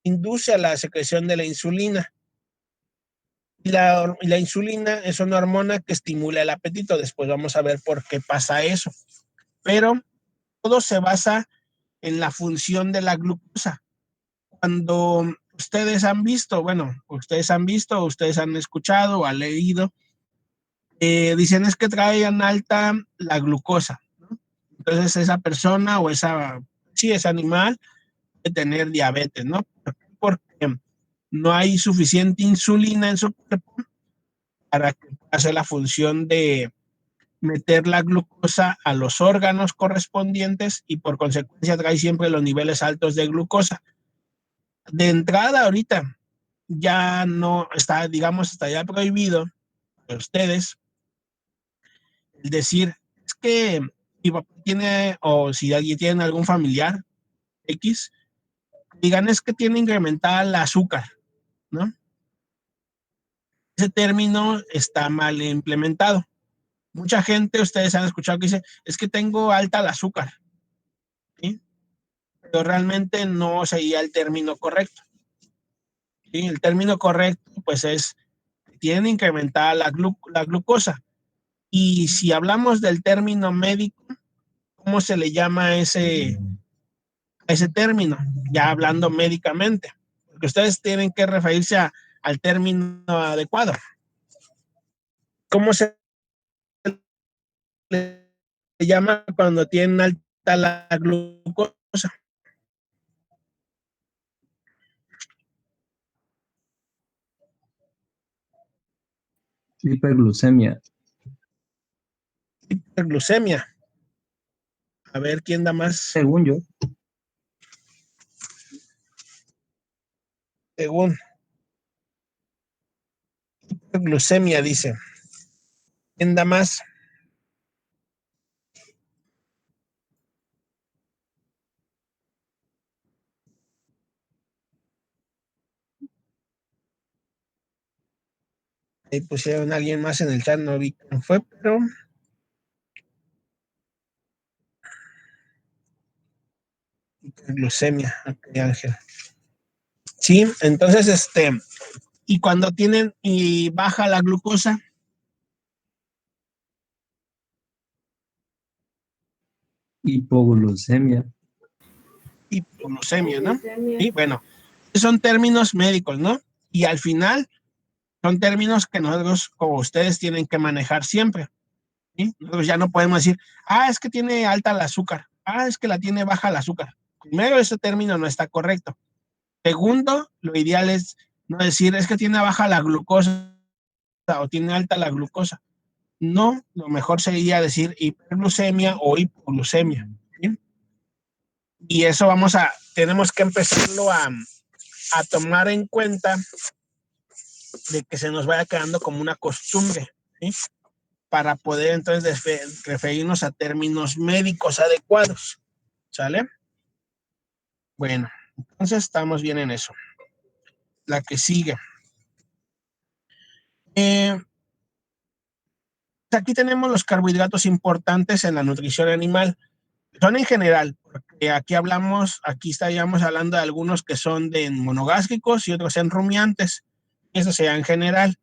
induce a la secreción de la insulina. Y la insulina es una hormona que estimula el apetito. Después vamos a ver por qué pasa eso. Pero todo se basa en la función de la glucosa. Cuando ustedes han visto, ustedes han escuchado o han leído, dicen es que traen alta la glucosa, ¿no? Entonces esa persona o ese animal puede tener diabetes, ¿no? Porque no hay suficiente insulina en su cuerpo para que haga la función de meter la glucosa a los órganos correspondientes y por consecuencia trae siempre los niveles altos de glucosa. De entrada ahorita ya no está, digamos, está ya prohibido para ustedes el decir, es que mi papá tiene, o si alguien tiene algún familiar X, digan es que tiene incrementada el azúcar, ¿no? Ese término está mal implementado. Mucha gente, ustedes han escuchado que dice, es que tengo alta el azúcar, ¿sí? Pero realmente no sería el término correcto, ¿sí? El término correcto, pues es, tienen incrementada la glucosa. Y si hablamos del término médico, ¿cómo se le llama a ese término? Ya hablando médicamente, porque ustedes tienen que referirse al término adecuado. ¿Cómo se le llama cuando tienen alta la glucosa? Hiperglucemia. Hiperglucemia. A ver, ¿quién da más? Según yo. Según. Hiperglucemia, dice. ¿Quién da más? Ahí pusieron a alguien más en el chat, no vi quién fue, pero... Hiperglucemia, ok, Ángel. Sí, entonces, y cuando tienen y baja la glucosa, Hipoglucemia. hipoglucemia, ¿no? Hipoglucemia. Y bueno, son términos médicos, ¿no? Y al final son términos que nosotros, como ustedes, tienen que manejar siempre. ¿Sí? Nosotros ya no podemos decir, es que tiene alta el azúcar, es que la tiene baja el azúcar. Primero, ese término no está correcto. Segundo, lo ideal es no decir, es que tiene baja la glucosa o tiene alta la glucosa. No, lo mejor sería decir hiperglucemia o hipoglucemia. ¿Sí? Y eso tenemos que empezarlo a tomar en cuenta de que se nos vaya quedando como una costumbre, ¿sí? Para poder entonces referirnos a términos médicos adecuados, ¿sale? Bueno, entonces estamos bien en eso. La que sigue. Aquí tenemos los carbohidratos importantes en la nutrición animal. Son en general, porque aquí estaríamos hablando de algunos que son de monogástricos y otros en rumiantes. Eso sería en general.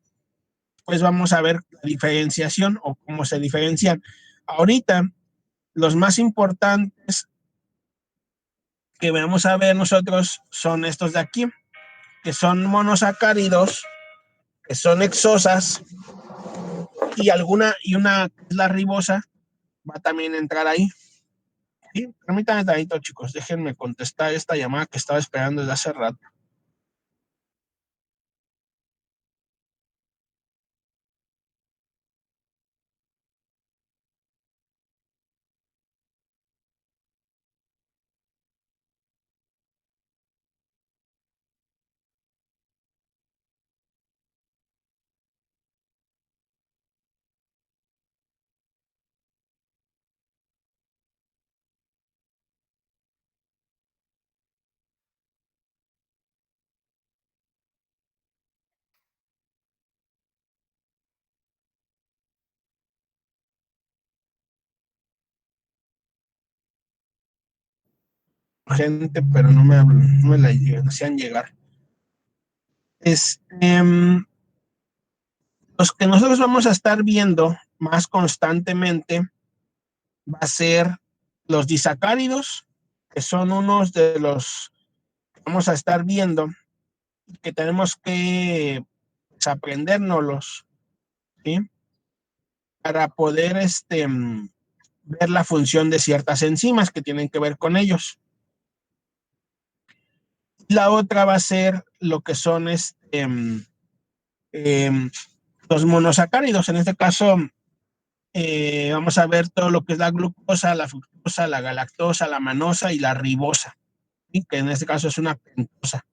Pues vamos a ver la diferenciación o cómo se diferencian. Ahorita, los más importantes que vamos a ver nosotros son estos de aquí, que son monosacáridos, que son exosas, y una es la ribosa, va también a entrar ahí. ¿Sí? Permítanme tantito, chicos, déjenme contestar esta llamada que estaba esperando desde hace rato. Gente, pero no me la hacían llegar. Los que nosotros vamos a estar viendo más constantemente va a ser los disacáridos, que son unos de los que vamos a estar viendo, que tenemos que aprendérnoslos, ¿sí? Para poder ver la función de ciertas enzimas que tienen que ver con ellos. La otra va a ser lo que son los monosacáridos. En este caso, vamos a ver todo lo que es la glucosa, la fructosa, la galactosa, la manosa y la ribosa, ¿sí? Que en este caso es una pentosa.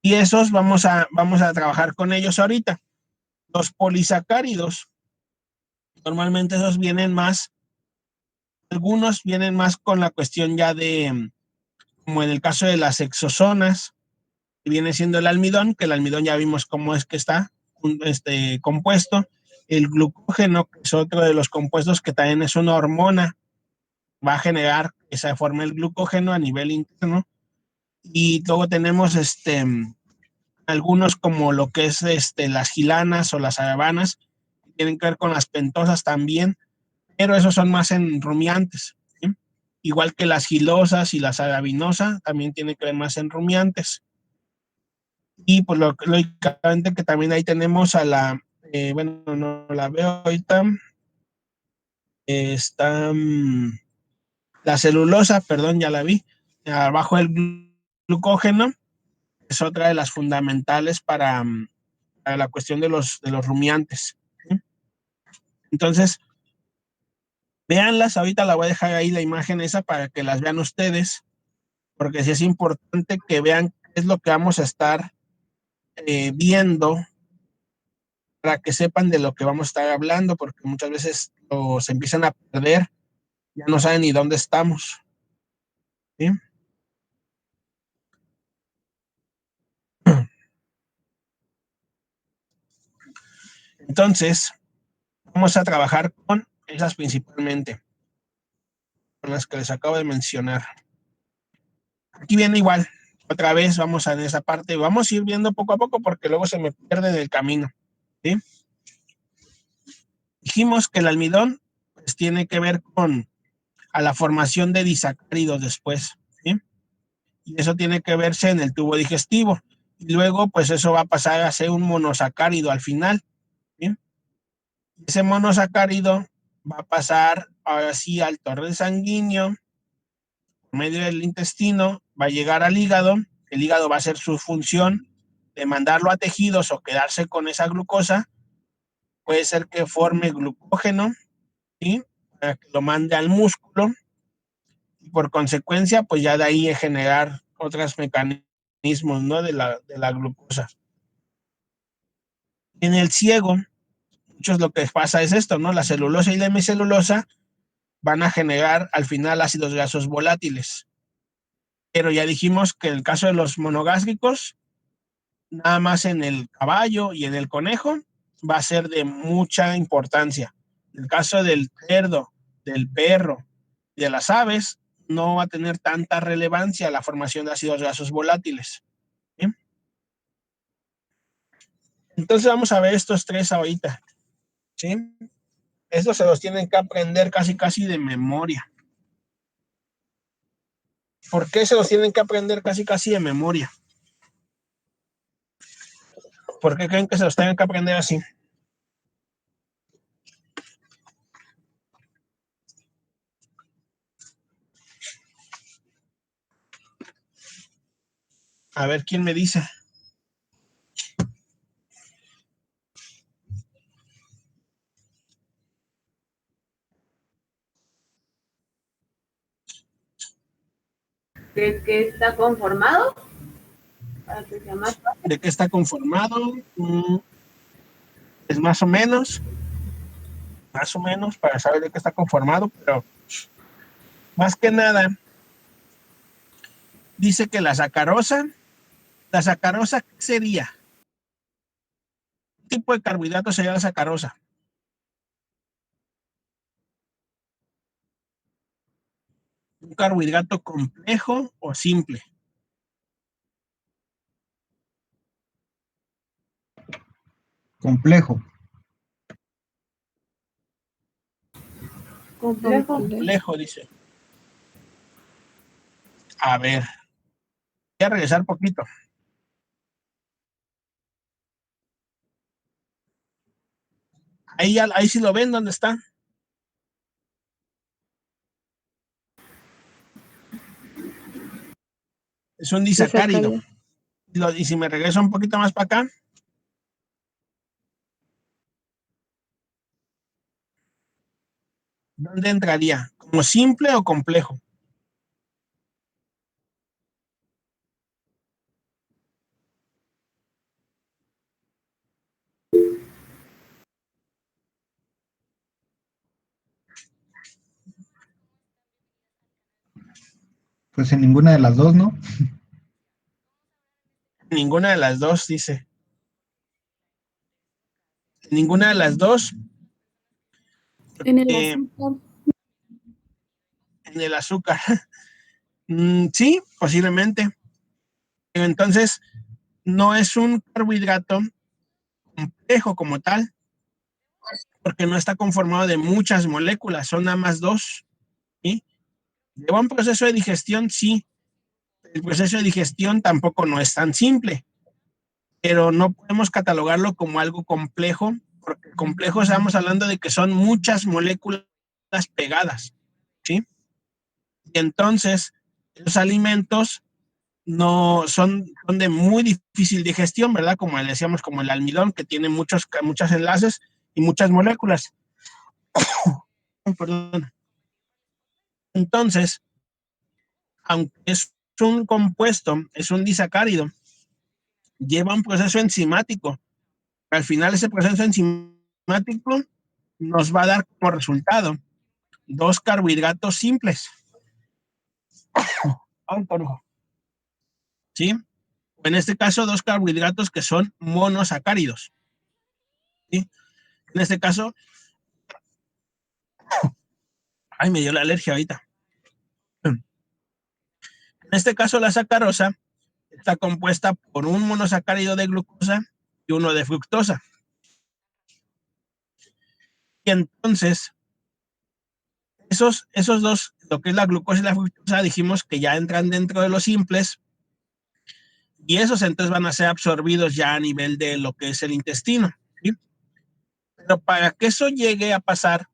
Y esos vamos a trabajar con ellos ahorita. Los polisacáridos, normalmente esos algunos vienen más con la cuestión ya de, como en el caso de las exosonas, que viene siendo el almidón, que el almidón ya vimos cómo es que está compuesto. El glucógeno, que es otro de los compuestos que también es una hormona, va a generar que se forme el glucógeno a nivel interno. Y luego tenemos algunos como lo que es las gilanas o las arabanas, que tienen que ver con las pentosas también, pero esos son más en rumiantes, ¿sí? Igual que las gilosas y las arabinosas, también tienen que ver más en rumiantes. Y pues lógicamente que también ahí tenemos a bueno, no la veo ahorita, está la celulosa, perdón, ya la vi, abajo el glucógeno, es otra de las fundamentales para para la cuestión de los rumiantes, ¿sí? Entonces, véanlas, ahorita la voy a dejar ahí la imagen esa para que las vean ustedes, porque sí es importante que vean qué es lo que vamos a estar viendo, para que sepan de lo que vamos a estar hablando, porque muchas veces se empiezan a perder, ya no saben ni dónde estamos, ¿sí? Entonces, vamos a trabajar con esas principalmente, con las que les acabo de mencionar. Aquí viene igual, otra vez vamos en esa parte, vamos a ir viendo poco a poco porque luego se me pierde en el camino, ¿sí? Dijimos que el almidón pues, tiene que ver con a la formación de disacáridos después, ¿sí? Y eso tiene que verse en el tubo digestivo. Y luego, pues eso va a pasar a ser un monosacárido al final, ¿sí? Ese monosacárido va a pasar ahora sí al torrente sanguíneo, por medio del intestino, va a llegar al hígado. El hígado va a hacer su función de mandarlo a tejidos o quedarse con esa glucosa. Puede ser que forme glucógeno, ¿sí? Para que lo mande al músculo. Y por consecuencia, pues ya de ahí generar otros mecanismos, ¿no? de la glucosa. En el ciego, muchos lo que pasa es esto, ¿no? La celulosa y la hemicelulosa van a generar al final ácidos grasos volátiles. Pero ya dijimos que en el caso de los monogástricos, nada más en el caballo y en el conejo va a ser de mucha importancia. En el caso del cerdo, del perro y de las aves, no va a tener tanta relevancia la formación de ácidos grasos volátiles, ¿sí? Entonces vamos a ver estos tres ahorita, ¿sí? Estos se los tienen que aprender casi de memoria. ¿Por qué se los tienen que aprender casi de memoria? ¿Por qué creen que se los tienen que aprender así? A ver, ¿quién me dice? ¿De qué está conformado? Para que sea más fácil. ¿De qué está conformado? Es más o menos, para saber de qué está conformado, pero más que nada, dice que la sacarosa, ¿qué sería? ¿Qué tipo de carbohidrato sería la sacarosa? ¿Un carbohidrato complejo o simple? Complejo. Complejo. Complejo, dice. A ver, voy a regresar poquito. Ahí sí lo ven, ¿dónde está? Es un disacárido. Y si me regreso un poquito más para acá, ¿dónde entraría? ¿Como simple o complejo? Pues en ninguna de las dos, ¿no? Ninguna de las dos, dice. Ninguna de las dos. En el azúcar. En el azúcar. Sí, posiblemente. Pero entonces, no es un carbohidrato complejo como tal, porque no está conformado de muchas moléculas, son nada más dos, ¿sí? Lleva un proceso de digestión, sí. El proceso de digestión tampoco no es tan simple, pero no podemos catalogarlo como algo complejo, porque complejo estamos hablando de que son muchas moléculas pegadas, ¿sí? Y entonces, los alimentos no son de muy difícil digestión, ¿verdad? Como le decíamos, como el almidón, que tiene muchos enlaces y muchas moléculas. Perdón. Entonces, aunque es un compuesto, es un disacárido, lleva un proceso enzimático. Al final, ese proceso enzimático nos va a dar como resultado 2 carbohidratos simples. ¿Sí? En este caso, 2 carbohidratos que son monosacáridos. ¿Sí? En este caso, ay, me dio la alergia ahorita. En este caso, la sacarosa está compuesta por un monosacárido de glucosa y uno de fructosa. Y entonces, esos dos, lo que es la glucosa y la fructosa, dijimos que ya entran dentro de los simples, y esos entonces van a ser absorbidos ya a nivel de lo que es el intestino. ¿Sí? Pero para que eso llegue a pasar,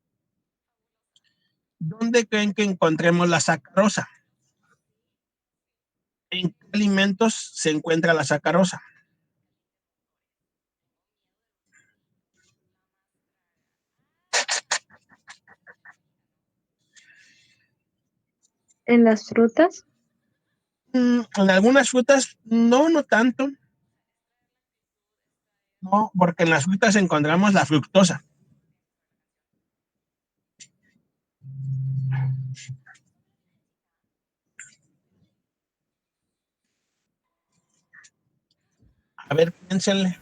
¿dónde creen que encontremos la sacarosa? ¿En qué alimentos se encuentra la sacarosa? ¿En las frutas? En algunas frutas, no tanto. No, porque en las frutas encontramos la fructosa. A ver, piénsenle.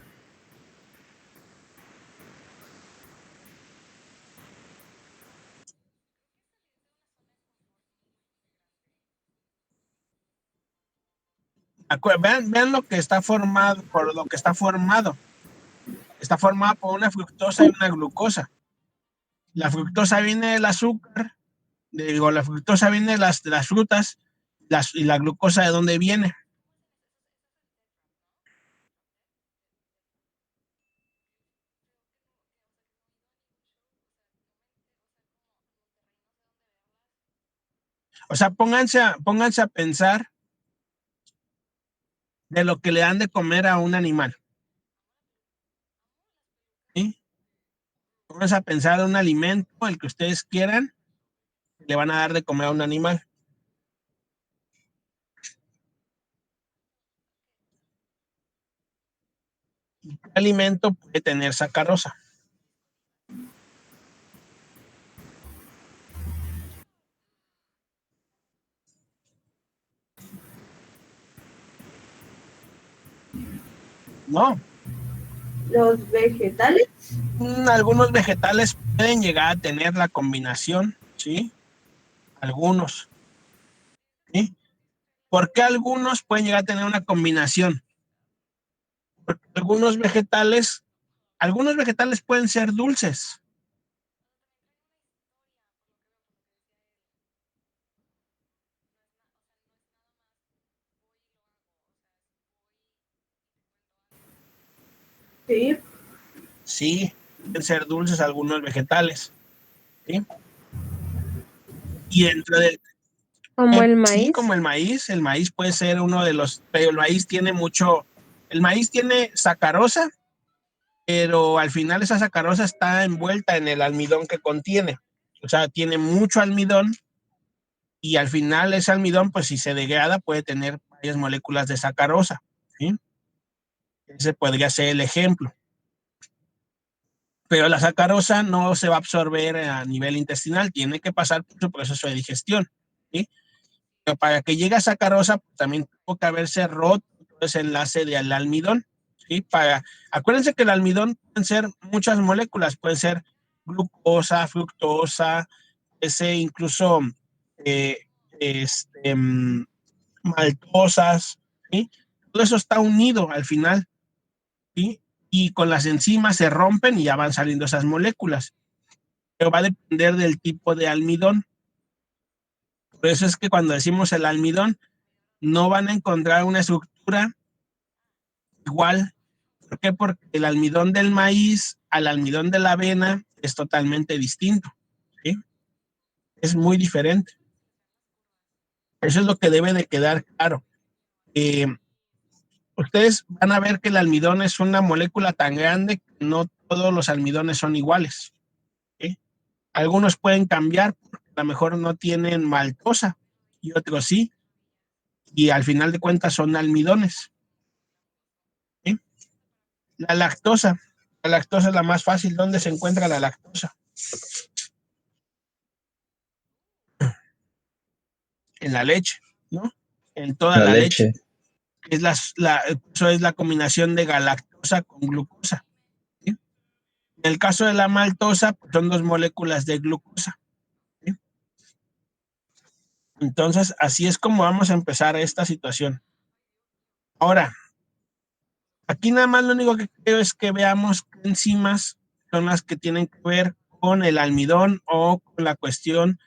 Vean lo que está formado, por lo que está formado. Está formado por una fructosa y una glucosa. La fructosa viene del azúcar, la fructosa viene de las frutas, y la glucosa de dónde viene. O sea, pónganse a pensar de lo que le dan de comer a un animal. ¿Sí? Pónganse a pensar en un alimento, el que ustedes quieran, le van a dar de comer a un animal. ¿Qué alimento puede tener sacarosa? No. Los vegetales. Algunos vegetales pueden llegar a tener la combinación, ¿sí? Algunos, ¿sí? ¿Por qué algunos pueden llegar a tener una combinación? Porque algunos vegetales pueden ser dulces. Sí. Sí, pueden ser dulces algunos vegetales, ¿sí? Y dentro del ¿Como el sí, maíz? como el maíz puede ser uno de los, pero el maíz tiene sacarosa, pero al final esa sacarosa está envuelta en el almidón que contiene. O sea, tiene mucho almidón, y al final ese almidón, pues si se degrada, puede tener varias moléculas de sacarosa, ¿sí? Ese podría ser el ejemplo. Pero la sacarosa no se va a absorber a nivel intestinal, tiene que pasar por su proceso de digestión, ¿sí? Pero para que llegue a sacarosa, pues, también tuvo que haberse roto ese enlace del almidón, ¿sí? Acuérdense que el almidón pueden ser muchas moléculas, pueden ser glucosa, fructosa, ese incluso eh, este, maltosas, ¿sí? Todo eso está unido al final, ¿sí? Y con las enzimas se rompen y ya van saliendo esas moléculas. Pero va a depender del tipo de almidón. Por eso es que cuando decimos el almidón, no van a encontrar una estructura igual. ¿Por qué? Porque el almidón del maíz al almidón de la avena es totalmente distinto, ¿sí? Es muy diferente. Eso es lo que debe de quedar claro. ustedes van a ver que el almidón es una molécula tan grande que no todos los almidones son iguales. ¿Sí? Algunos pueden cambiar, porque a lo mejor no tienen maltosa y otros sí, y al final de cuentas son almidones. ¿Sí? La lactosa es la más fácil. ¿Dónde se encuentra la lactosa? En la leche, ¿no? En toda la leche. Eso es la combinación de galactosa con glucosa. ¿Sí? En el caso de la maltosa, pues son 2 moléculas de glucosa. ¿Sí? Entonces, así es como vamos a empezar esta situación. Ahora, aquí nada más lo único que creo es que veamos qué enzimas son las que tienen que ver con el almidón o con la cuestión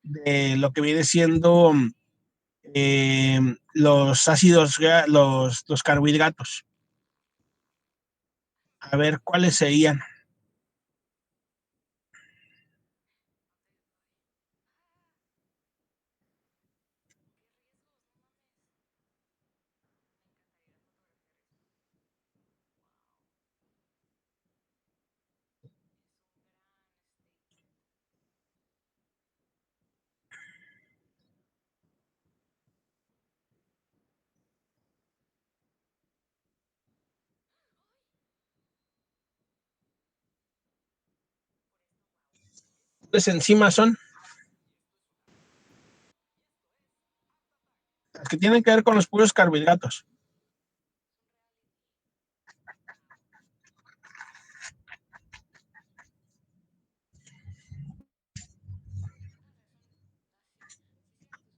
de lo que viene siendo los ácidos, los carbohidratos. A ver cuáles serían. ¿Cuáles enzimas son? Las que tienen que ver con los puros carbohidratos.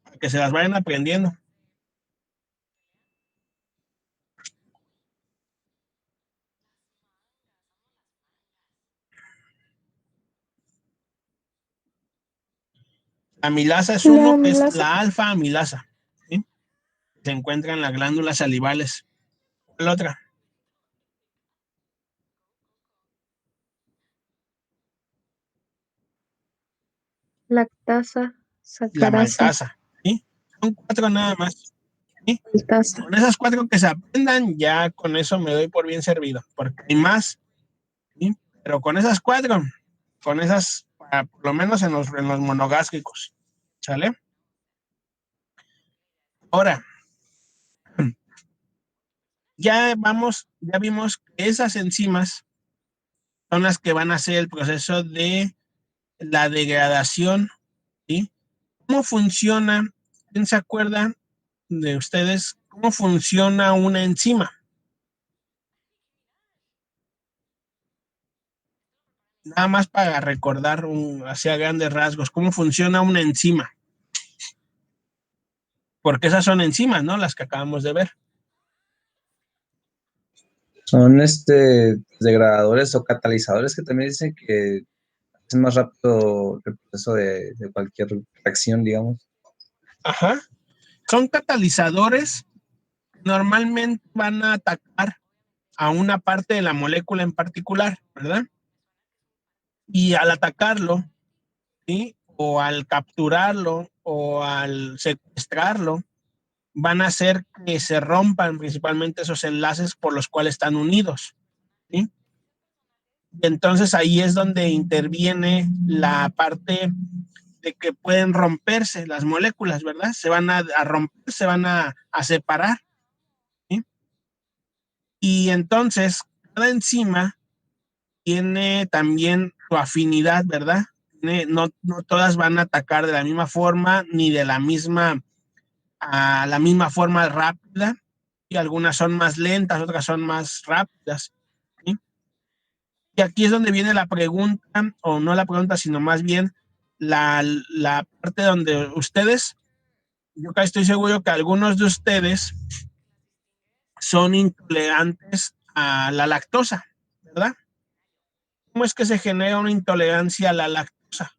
Para que se las vayan aprendiendo. La amilasa es uno, que es la alfa amilasa. ¿Sí? Se encuentra en las glándulas salivales. ¿Cuál otra? Lactasa, La sacarasa, maltasa. ¿Sí? Son 4 nada más. ¿Sí? maltasa. Con esas 4 que se aprendan, ya con eso me doy por bien servido, porque hay más. ¿Sí? Pero con esas 4, con esas, por lo menos en los monogástricos. ¿Sale? Ahora, ya vimos que esas enzimas son las que van a hacer el proceso de la degradación. ¿Sí? ¿Cómo funciona? ¿Quién se acuerda de ustedes cómo funciona una enzima? Nada más para recordar hacia grandes rasgos, ¿cómo funciona una enzima? Porque esas son enzimas, ¿no? Las que acabamos de ver. Son degradadores o catalizadores que también dicen que hacen más rápido el proceso de cualquier reacción, digamos. Ajá. Son catalizadores. Normalmente van a atacar a una parte de la molécula en particular, ¿verdad? Y al atacarlo, ¿sí? O al capturarlo o al secuestrarlo, van a hacer que se rompan principalmente esos enlaces por los cuales están unidos. ¿Sí? Y entonces ahí es donde interviene la parte de que pueden romperse las moléculas, ¿verdad? Se van a romper, se van a separar. ¿Sí? Y entonces cada enzima tiene también su afinidad, ¿verdad? No todas van a atacar de la misma forma ni de la misma forma rápida, y algunas son más lentas, otras son más rápidas. ¿Sí? Y aquí es donde viene la pregunta, o no la pregunta, sino más bien la parte donde ustedes, yo casi estoy seguro que algunos de ustedes son intolerantes a la lactosa, ¿verdad? ¿Cómo es que se genera una intolerancia a la lactosa?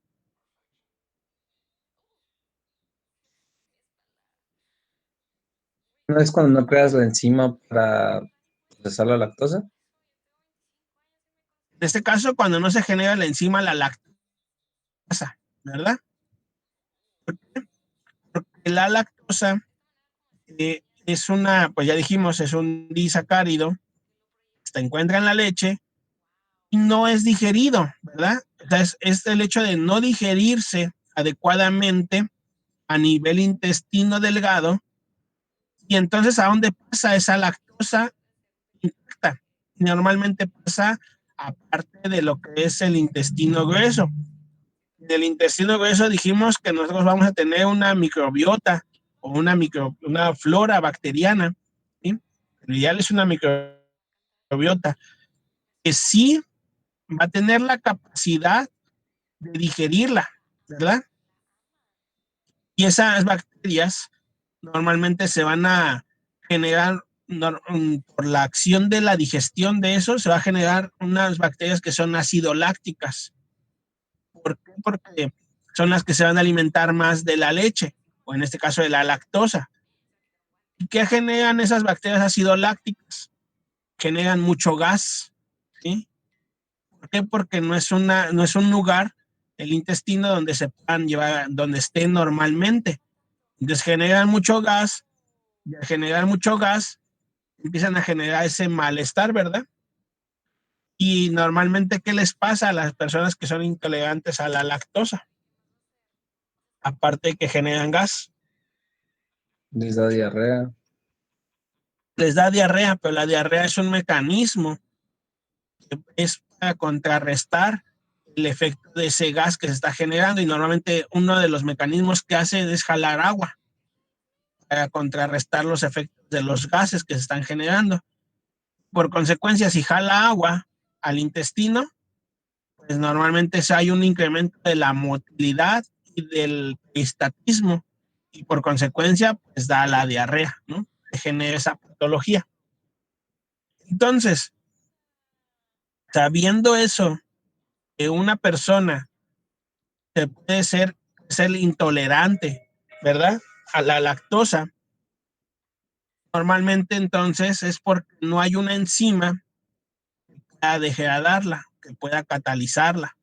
¿No es cuando no creas la enzima para procesar la lactosa? En este caso, cuando no se genera la enzima la lactosa, ¿verdad? Porque la lactosa es una, pues ya dijimos, es un disacárido, se encuentra en la leche y no es digerido, ¿verdad? O sea, es el hecho de no digerirse adecuadamente a nivel intestino delgado, y entonces ¿a dónde pasa esa lactosa intacta? Normalmente pasa aparte de lo que es el intestino grueso. Del intestino grueso dijimos que nosotros vamos a tener una microbiota o una flora bacteriana, ¿sí? Lo ideal es una microbiota que sí va a tener la capacidad de digerirla, ¿verdad? Y esas bacterias normalmente se van a generar, por la acción de la digestión de eso, se va a generar unas bacterias que son acidolácticas. ¿Por qué? Porque son las que se van a alimentar más de la leche, o en este caso de la lactosa. ¿Y qué generan esas bacterias acidolácticas? Generan mucho gas, ¿sí? ¿Por qué? Porque no es un lugar, el intestino, donde se puedan llevar, donde estén normalmente. Entonces generan mucho gas, y al generar mucho gas, empiezan a generar ese malestar, ¿verdad? Y normalmente, ¿qué les pasa a las personas que son intolerantes a la lactosa? Aparte de que generan gas, Les da diarrea. les da diarrea, pero la diarrea es un mecanismo que es para contrarrestar el efecto de ese gas que se está generando, y normalmente uno de los mecanismos que hace es jalar agua para contrarrestar los efectos de los gases que se están generando. Por consecuencia, si jala agua al intestino, pues normalmente hay un incremento de la motilidad y del peristaltismo, y por consecuencia, pues da la diarrea, ¿no? Se genera esa patología. Entonces, sabiendo eso, que una persona se puede ser intolerante, ¿verdad? A la lactosa, normalmente entonces es porque no hay una enzima que pueda degradarla, que pueda catalizarla.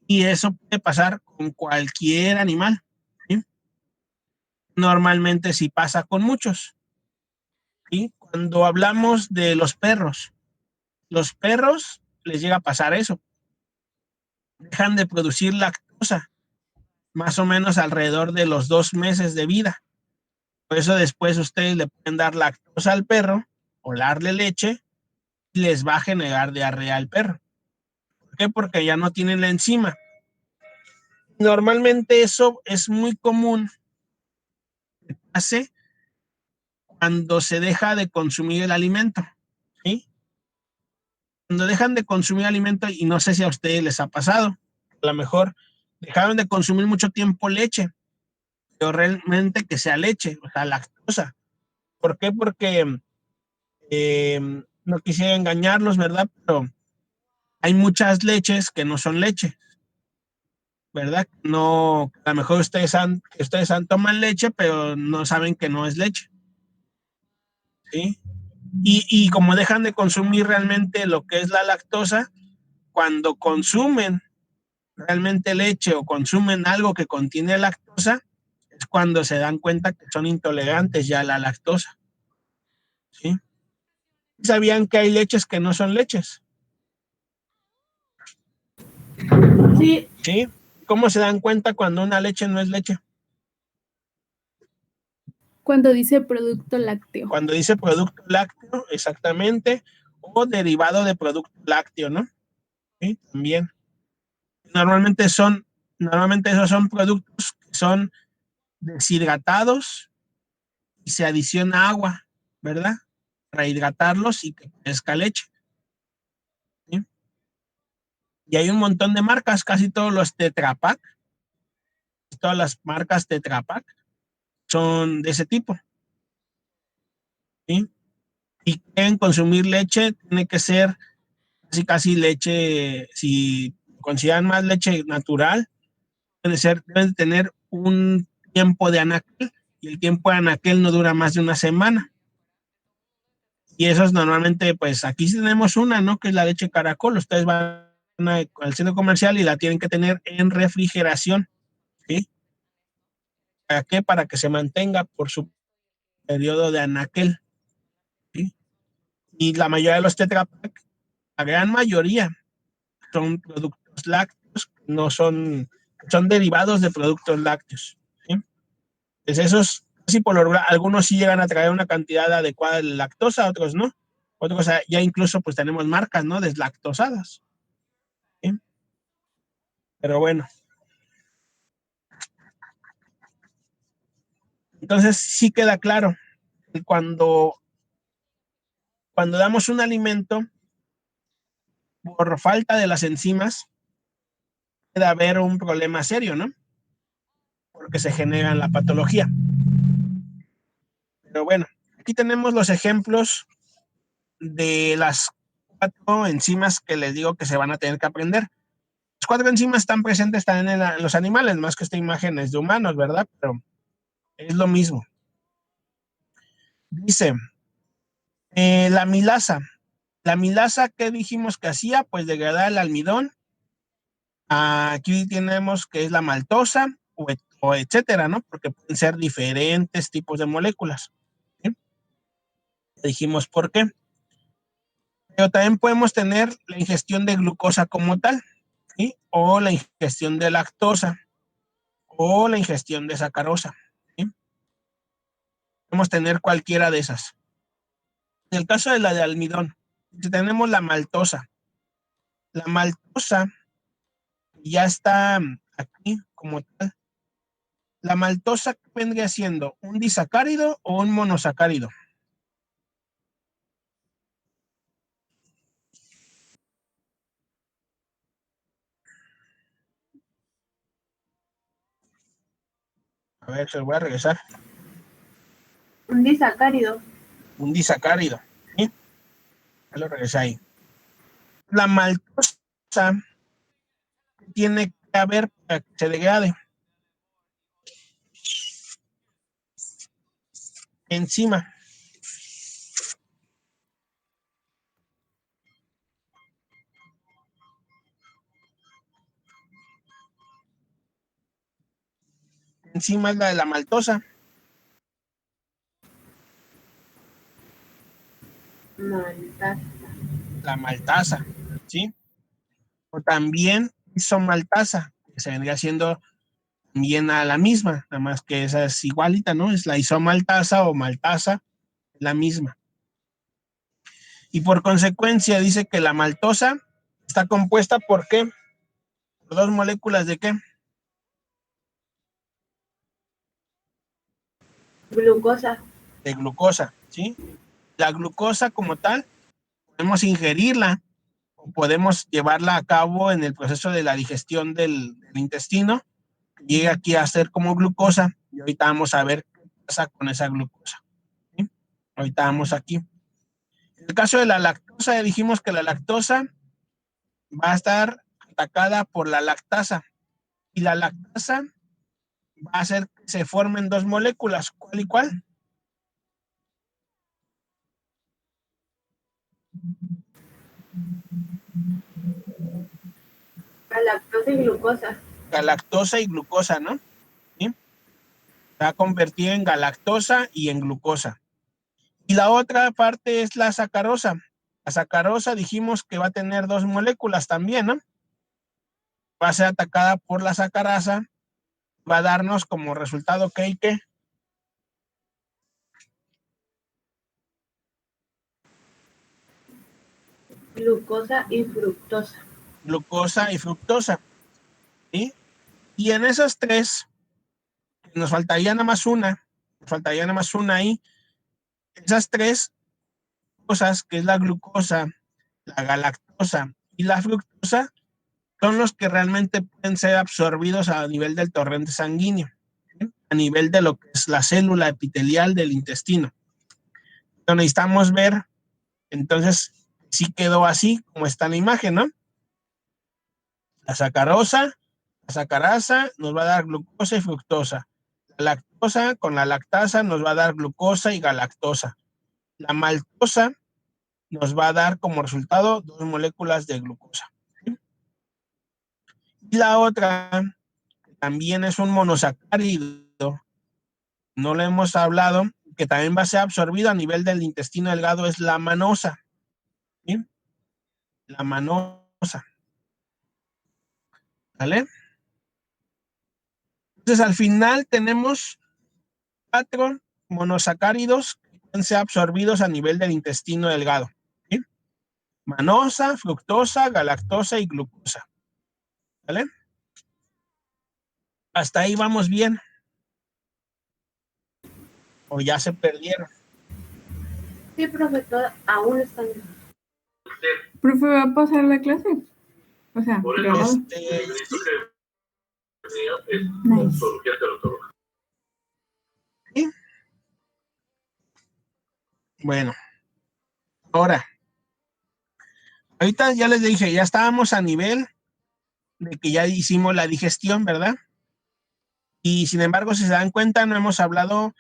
Y eso puede pasar con cualquier animal, ¿sí? Normalmente sí pasa con muchos, ¿sí? Cuando hablamos de los perros les llega a pasar eso. Dejan de producir lactosa más o menos alrededor de los 2 meses de vida. Por eso después ustedes le pueden dar lactosa al perro o darle leche y les va a generar diarrea al perro. ¿Por qué? Porque ya no tienen la enzima. Normalmente eso es muy común que pase cuando se deja de consumir el alimento, ¿sí? Cuando dejan de consumir alimento, y no sé si a ustedes les ha pasado, a lo mejor dejaron de consumir mucho tiempo leche, pero realmente que sea leche, o sea, lactosa. ¿Por qué? Porque no quisiera engañarlos, ¿verdad? Pero hay muchas leches que no son leche, ¿verdad? No, a lo mejor ustedes toman leche, pero no saben que no es leche, ¿sí? Y como dejan de consumir realmente lo que es la lactosa, cuando consumen realmente leche o consumen algo que contiene lactosa, es cuando se dan cuenta que son intolerantes ya a la lactosa, ¿sí? ¿Sabían que hay leches que no son leches? Sí, ¿Sí? ¿Cómo se dan cuenta cuando una leche no es leche? Cuando dice producto lácteo. Cuando dice producto lácteo, exactamente, o derivado de producto lácteo, ¿no? ¿Sí? También. Normalmente esos son productos que son deshidratados y se adiciona agua, ¿verdad? Para hidratarlos y que crezca leche, ¿sí? Y hay un montón de marcas, casi todos los Tetra Pak, todas las marcas Tetra Pak son de ese tipo, ¿sí? Y quieren consumir leche, tiene que ser casi leche, si consideran más leche natural, deben tener un tiempo de anaquel, y el tiempo de anaquel no dura más de una semana. Y esos normalmente, pues aquí tenemos una, ¿no? Que es la leche Caracol. Ustedes van al centro comercial y la tienen que tener en refrigeración, ¿sí? ¿Para qué? Para que se mantenga, por periodo de anaquel, ¿sí? Y la mayoría de los Tetra Pak, la gran mayoría, son productos lácteos, no son derivados de productos lácteos, ¿sí? Pues esos, sí, por lo regular, algunos sí llegan a traer una cantidad adecuada de lactosa, otros no. Otros ya incluso pues tenemos marcas, ¿no? Deslactosadas, ¿sí? Pero bueno. Entonces sí queda claro que cuando damos un alimento, por falta de las enzimas, puede haber un problema serio, ¿no? Porque se genera la patología. Pero bueno, aquí tenemos los ejemplos de las 4 enzimas que les digo que se van a tener que aprender. Las 4 enzimas están presentes también en los animales, más que esta imagen es de humanos, ¿verdad? Pero es lo mismo. Dice, la milasa. La milasa, ¿qué dijimos que hacía? Pues degradar el almidón. Aquí tenemos que es la maltosa o etcétera, ¿no? Porque pueden ser diferentes tipos de moléculas, ¿sí? Dijimos por qué. Pero también podemos tener la ingestión de glucosa como tal, ¿sí? O la ingestión de lactosa, o la ingestión de sacarosa, ¿sí? Podemos tener cualquiera de esas. En el caso de la de almidón, tenemos la maltosa. La maltosa ya está aquí como tal. La maltosa vendría siendo un disacárido o un monosacárido. A ver, se lo voy a regresar. Un disacárido. Un disacárido, ¿sí? Ya lo regresé ahí. La maltosa tiene que haber para que se degrade. Enzima. Enzima es la de la maltosa. Maltasa. La maltasa, ¿sí? O también isomaltasa, que se vendría siendo bien a la misma, nada más que esa es igualita, ¿no? Es la isomaltasa o maltasa, la misma. Y por consecuencia dice que la maltosa está compuesta ¿por qué? Por 2 moléculas ¿de qué? Glucosa. De glucosa, ¿sí? La glucosa como tal, podemos ingerirla o podemos llevarla a cabo en el proceso de la digestión del intestino, llega aquí a ser como glucosa y ahorita vamos a ver qué pasa con esa glucosa, ¿sí? Ahorita vamos aquí. En el caso de la lactosa, ya dijimos que la lactosa va a estar atacada por la lactasa y la lactasa va a hacer que se formen 2 moléculas, ¿cuál y cuál? Galactosa y glucosa. Galactosa y glucosa, ¿no? ¿Sí? Se va a convertir en galactosa y en glucosa. Y la otra parte es la sacarosa. La sacarosa dijimos que va a tener 2 moléculas también, ¿no? Va a ser atacada por la sacarasa, va a darnos como resultado que Glucosa y fructosa. glucosa y fructosa, ¿sí? Y en esas 3 nos faltaría nada más una ahí. Esas 3 cosas, que es la glucosa, la galactosa y la fructosa, son los que realmente pueden ser absorbidos a nivel del torrente sanguíneo, ¿sí? A nivel de lo que es la célula epitelial del intestino. Entonces necesitamos ver, entonces, si quedó así como está en la imagen, ¿no? La sacarasa nos va a dar glucosa y fructosa. La lactosa con la lactasa nos va a dar glucosa y galactosa. La maltosa nos va a dar como resultado 2 moléculas de glucosa. Y la otra también es un monosacárido. No lo hemos hablado, que también va a ser absorbido a nivel del intestino delgado es la manosa. ¿Sí? La manosa. ¿Vale? Entonces, al final tenemos 4 monosacáridos que pueden ser absorbidos a nivel del intestino delgado. ¿Sí? Manosa, fructosa, galactosa y glucosa. ¿Vale? Hasta ahí vamos bien. O ya se perdieron. Sí, profe, aún están. ¿Profe, va a pasar la clase? O sea, grabado. Nice. ¿Sí? Bueno, ahora, ahorita ya les dije, ya estábamos a nivel de que ya hicimos la digestión, ¿verdad? Y sin embargo, si se dan cuenta, no hemos hablado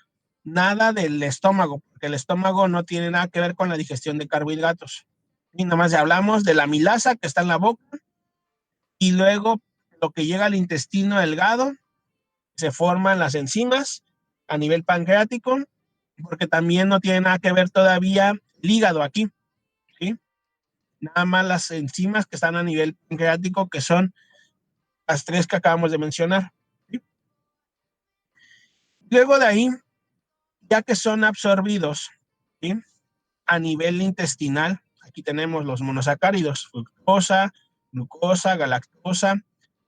nada del estómago, porque el estómago no tiene nada que ver con la digestión de carbohidratos. Y nada más hablamos de la amilasa que está en la boca y luego lo que llega al intestino delgado, se forman las enzimas a nivel pancreático, porque también no tiene nada que ver todavía el hígado aquí, ¿sí? Nada más las enzimas que están a nivel pancreático, que son las 3 que acabamos de mencionar, ¿sí? Luego de ahí, ya que son absorbidos, ¿sí?, a nivel intestinal, aquí tenemos los monosacáridos, fructosa, glucosa, galactosa,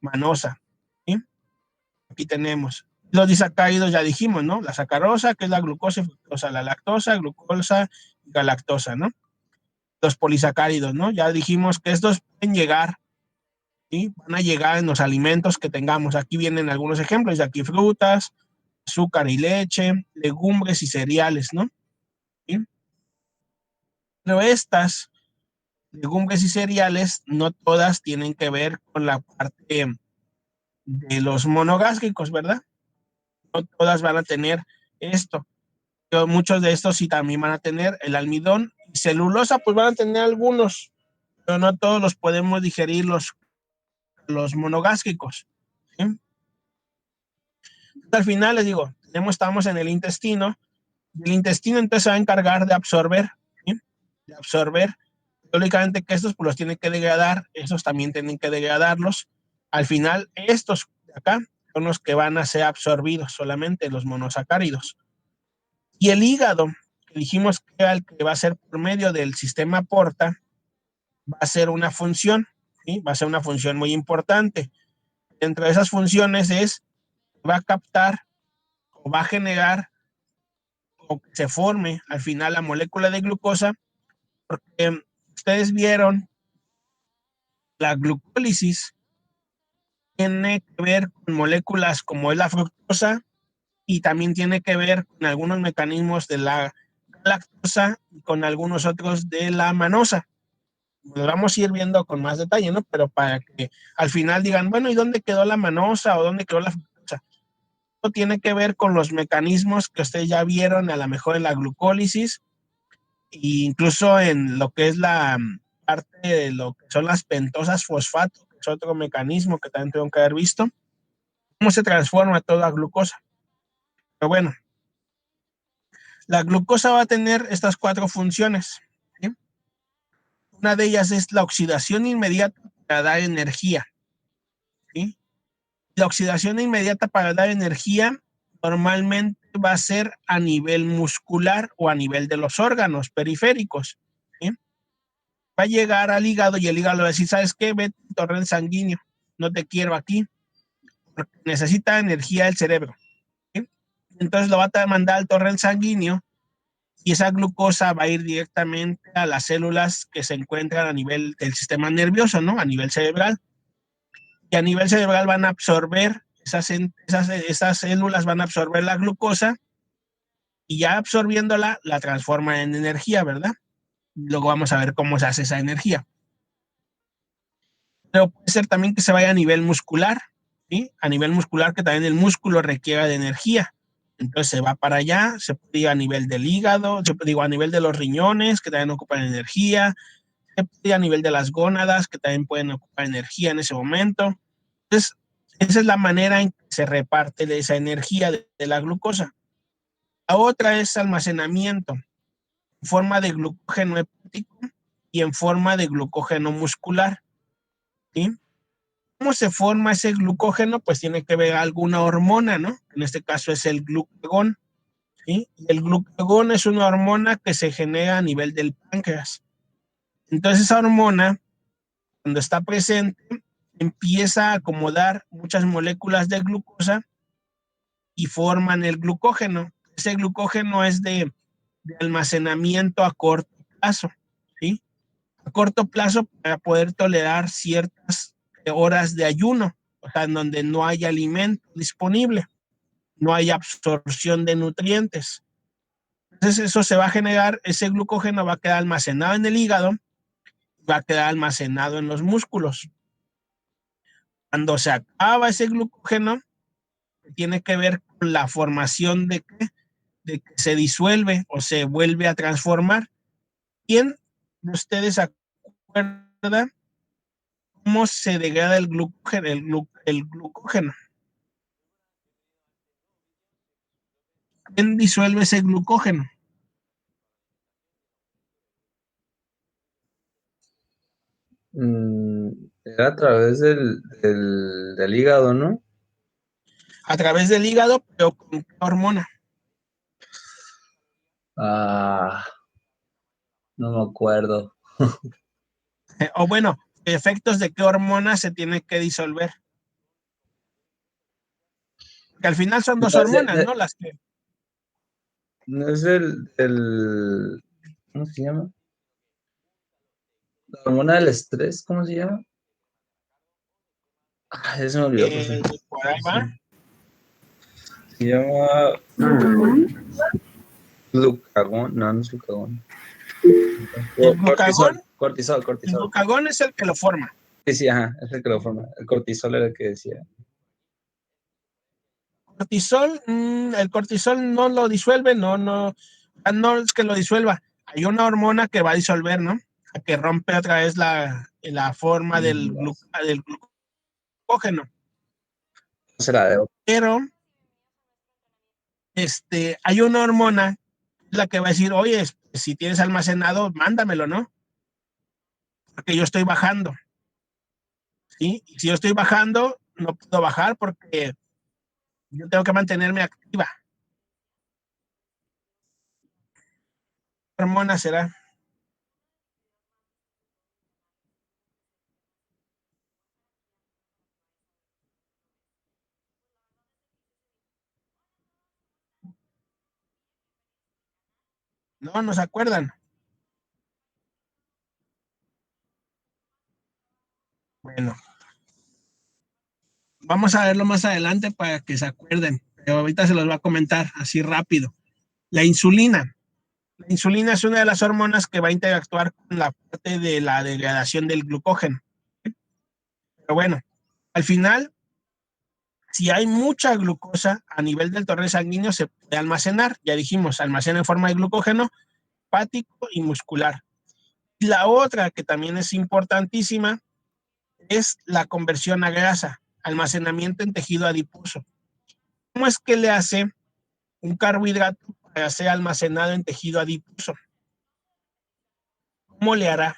manosa, ¿sí? Aquí tenemos los disacáridos, ya dijimos, ¿no? La sacarosa, que es la glucosa y fructosa, la lactosa, glucosa y galactosa, ¿no? Los polisacáridos, ¿no? Ya dijimos que estos pueden llegar, ¿sí? Van a llegar en los alimentos que tengamos. Aquí vienen algunos ejemplos, de aquí frutas, azúcar y leche, legumbres y cereales, ¿no? ¿Sí? Pero estas legumbres y cereales no todas tienen que ver con la parte de los monogástricos, ¿verdad? No todas van a tener esto. Pero muchos de estos sí también van a tener el almidón y celulosa, pues van a tener algunos, pero no todos los podemos digerir los monogástricos, ¿sí? Al final les digo, estamos en el intestino. El intestino entonces se va a encargar de absorber, ¿sí? De absorber. Lógicamente que estos pues los tienen que degradar, estos también tienen que degradarlos. Al final estos de acá son los que van a ser absorbidos, solamente los monosacáridos. Y el hígado, que dijimos que era el que va a ser por medio del sistema porta, va a ser una función, ¿sí? Va a ser una función muy importante. Dentro de esas funciones va a captar o va a generar o que se forme al final la molécula de glucosa, porque ustedes vieron la glucólisis tiene que ver con moléculas como es la fructosa y también tiene que ver con algunos mecanismos de la lactosa y con algunos otros de la manosa. Lo vamos a ir viendo con más detalle, ¿no? Pero para que al final digan, bueno, ¿y dónde quedó la manosa o dónde quedó la fructosa? Esto tiene que ver con los mecanismos que ustedes ya vieron a lo mejor en la glucólisis e incluso en lo que es la parte de lo que son las pentosas fosfato, que es otro mecanismo que también tengo que haber visto, cómo se transforma toda la glucosa. Pero bueno, la glucosa va a tener estas 4 funciones, ¿sí? Una de ellas es la oxidación inmediata para dar energía, ¿sí? La oxidación inmediata para dar energía normalmente va a ser a nivel muscular o a nivel de los órganos periféricos, ¿sí? Va a llegar al hígado y el hígado va a decir, ¿sabes qué? Vete al torrente sanguíneo, no te quiero aquí, porque necesita energía el cerebro, ¿sí? Entonces lo va a mandar al torrente sanguíneo y esa glucosa va a ir directamente a las células que se encuentran a nivel del sistema nervioso, ¿no? A nivel cerebral. Y a nivel cerebral van a absorber, esas células van a absorber la glucosa y ya absorbiéndola, la transforma en energía, ¿verdad? Luego vamos a ver cómo se hace esa energía. Pero puede ser también que se vaya a nivel muscular, ¿sí? A nivel muscular, que también el músculo requiere de energía. Entonces se va para allá, se puede ir a nivel del hígado, a nivel de los riñones, que también ocupan energía, se puede ir a nivel de las gónadas, que también pueden ocupar energía en ese momento. Entonces, esa es la manera en que se reparte esa energía de la glucosa. La otra es almacenamiento en forma de glucógeno hepático y en forma de glucógeno muscular, ¿sí? ¿Cómo se forma ese glucógeno? Pues tiene que ver alguna hormona, ¿no? En este caso es el glucagón, ¿sí? El glucagón es una hormona que se genera a nivel del páncreas. Entonces esa hormona, cuando está presente, empieza a acomodar muchas moléculas de glucosa y forman el glucógeno. Ese glucógeno es de almacenamiento a corto plazo, ¿sí? A corto plazo para poder tolerar ciertas horas de ayuno, o sea, en donde no hay alimento disponible, no hay absorción de nutrientes. Entonces eso se va a generar, ese glucógeno va a quedar almacenado en el hígado, va a quedar almacenado en los músculos. Cuando se acaba ese glucógeno, tiene que ver con la formación de que se disuelve o se vuelve a transformar. ¿Quién de ustedes se acuerda cómo se degrada el glucógeno? ¿Quién disuelve ese glucógeno? Era a través del hígado, ¿no? A través del hígado, pero ¿con qué hormona? Ah, no me acuerdo. O bueno, efectos de qué hormona se tiene que disolver. Que al final son dos hormonas, ¿no? Las que... No es ¿cómo se llama? La hormona del estrés, ¿cómo se llama? Ah, eso me olvidó, profe. Por ahí va. Se llama glucagón. No, no es glucagón. ¿El glucagón? Cortisol. El glucagón es el que lo forma. Sí, ajá, es el que lo forma. El cortisol era el que decía. Cortisol, el cortisol no lo disuelve, no es que lo disuelva. Hay una hormona que va a disolver, ¿no? Que rompe otra vez la forma del glucógeno. No será Pero hay una hormona la que va a decir, oye, si tienes almacenado, mándamelo, ¿no? Porque yo estoy bajando, ¿sí? Y si yo estoy bajando, no puedo bajar porque yo tengo que mantenerme activa. ¿Qué hormona será? No se acuerdan. Bueno, vamos a verlo más adelante para que se acuerden, pero ahorita se los va a comentar así rápido. La insulina. La insulina es una de las hormonas que va a interactuar con la parte de la degradación del glucógeno. Pero bueno, al final, si hay mucha glucosa a nivel del torrente sanguíneo, se puede almacenar. Ya dijimos, almacena en forma de glucógeno hepático y muscular. Y la otra que también es importantísima es la conversión a grasa, almacenamiento en tejido adiposo. ¿Cómo es que le hace un carbohidrato para ser almacenado en tejido adiposo? ¿Cómo le hará?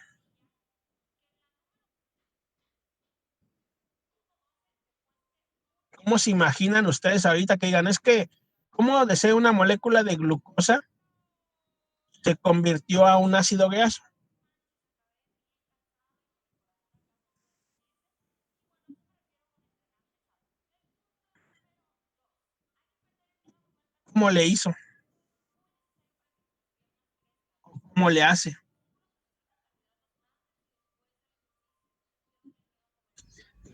¿Cómo se imaginan ustedes ahorita que digan, es que, ¿cómo de ser una molécula de glucosa se convirtió a un ácido graso? ¿Cómo le hizo? ¿Cómo le hace?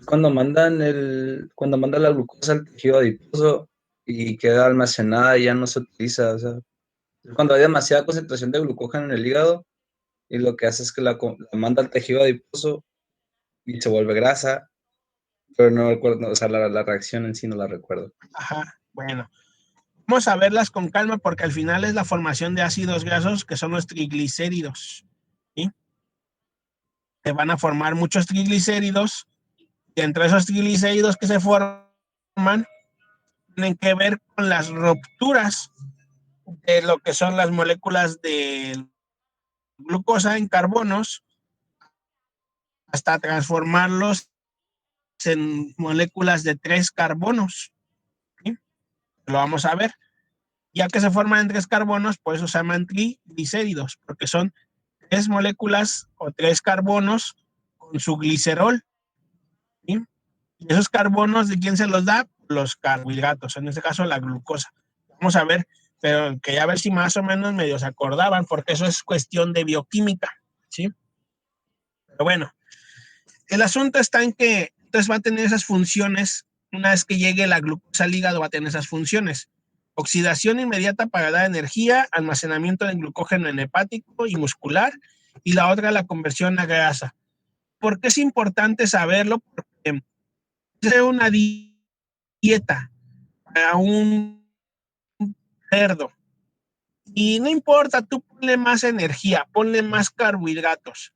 Cuando mandan la glucosa al tejido adiposo y queda almacenada y ya no se utiliza, o sea, cuando hay demasiada concentración de glucógeno en el hígado y lo que hace es que la manda al tejido adiposo y se vuelve grasa, pero no recuerdo, o sea, la reacción en sí no la recuerdo. Ajá, bueno. Vamos a verlas con calma porque al final es la formación de ácidos grasos que son los triglicéridos, ¿sí? Que van a formar muchos triglicéridos y entre esos triglicéridos que se forman tienen que ver con las rupturas de lo que son las moléculas de glucosa en carbonos hasta transformarlos en moléculas de 3 carbonos. ¿Sí? Lo vamos a ver. Ya que se forman en 3 carbonos, por eso se llaman triglicéridos, porque son 3 moléculas o 3 carbonos con su glicerol. ¿Sí? Y esos carbonos, ¿de quién se los da? Los carbohidratos, en este caso la glucosa. Vamos a ver, pero quería ver si más o menos medio se acordaban, porque eso es cuestión de bioquímica, ¿sí? Pero bueno, el asunto está en que entonces va a tener esas funciones, una vez que llegue la glucosa al hígado va a tener esas funciones. Oxidación inmediata para dar energía, almacenamiento de glucógeno en hepático y muscular, y la otra la conversión a grasa. ¿Por qué es importante saberlo? Porque es una dieta para un cerdo. Y no importa, tú ponle más energía, ponle más carbohidratos.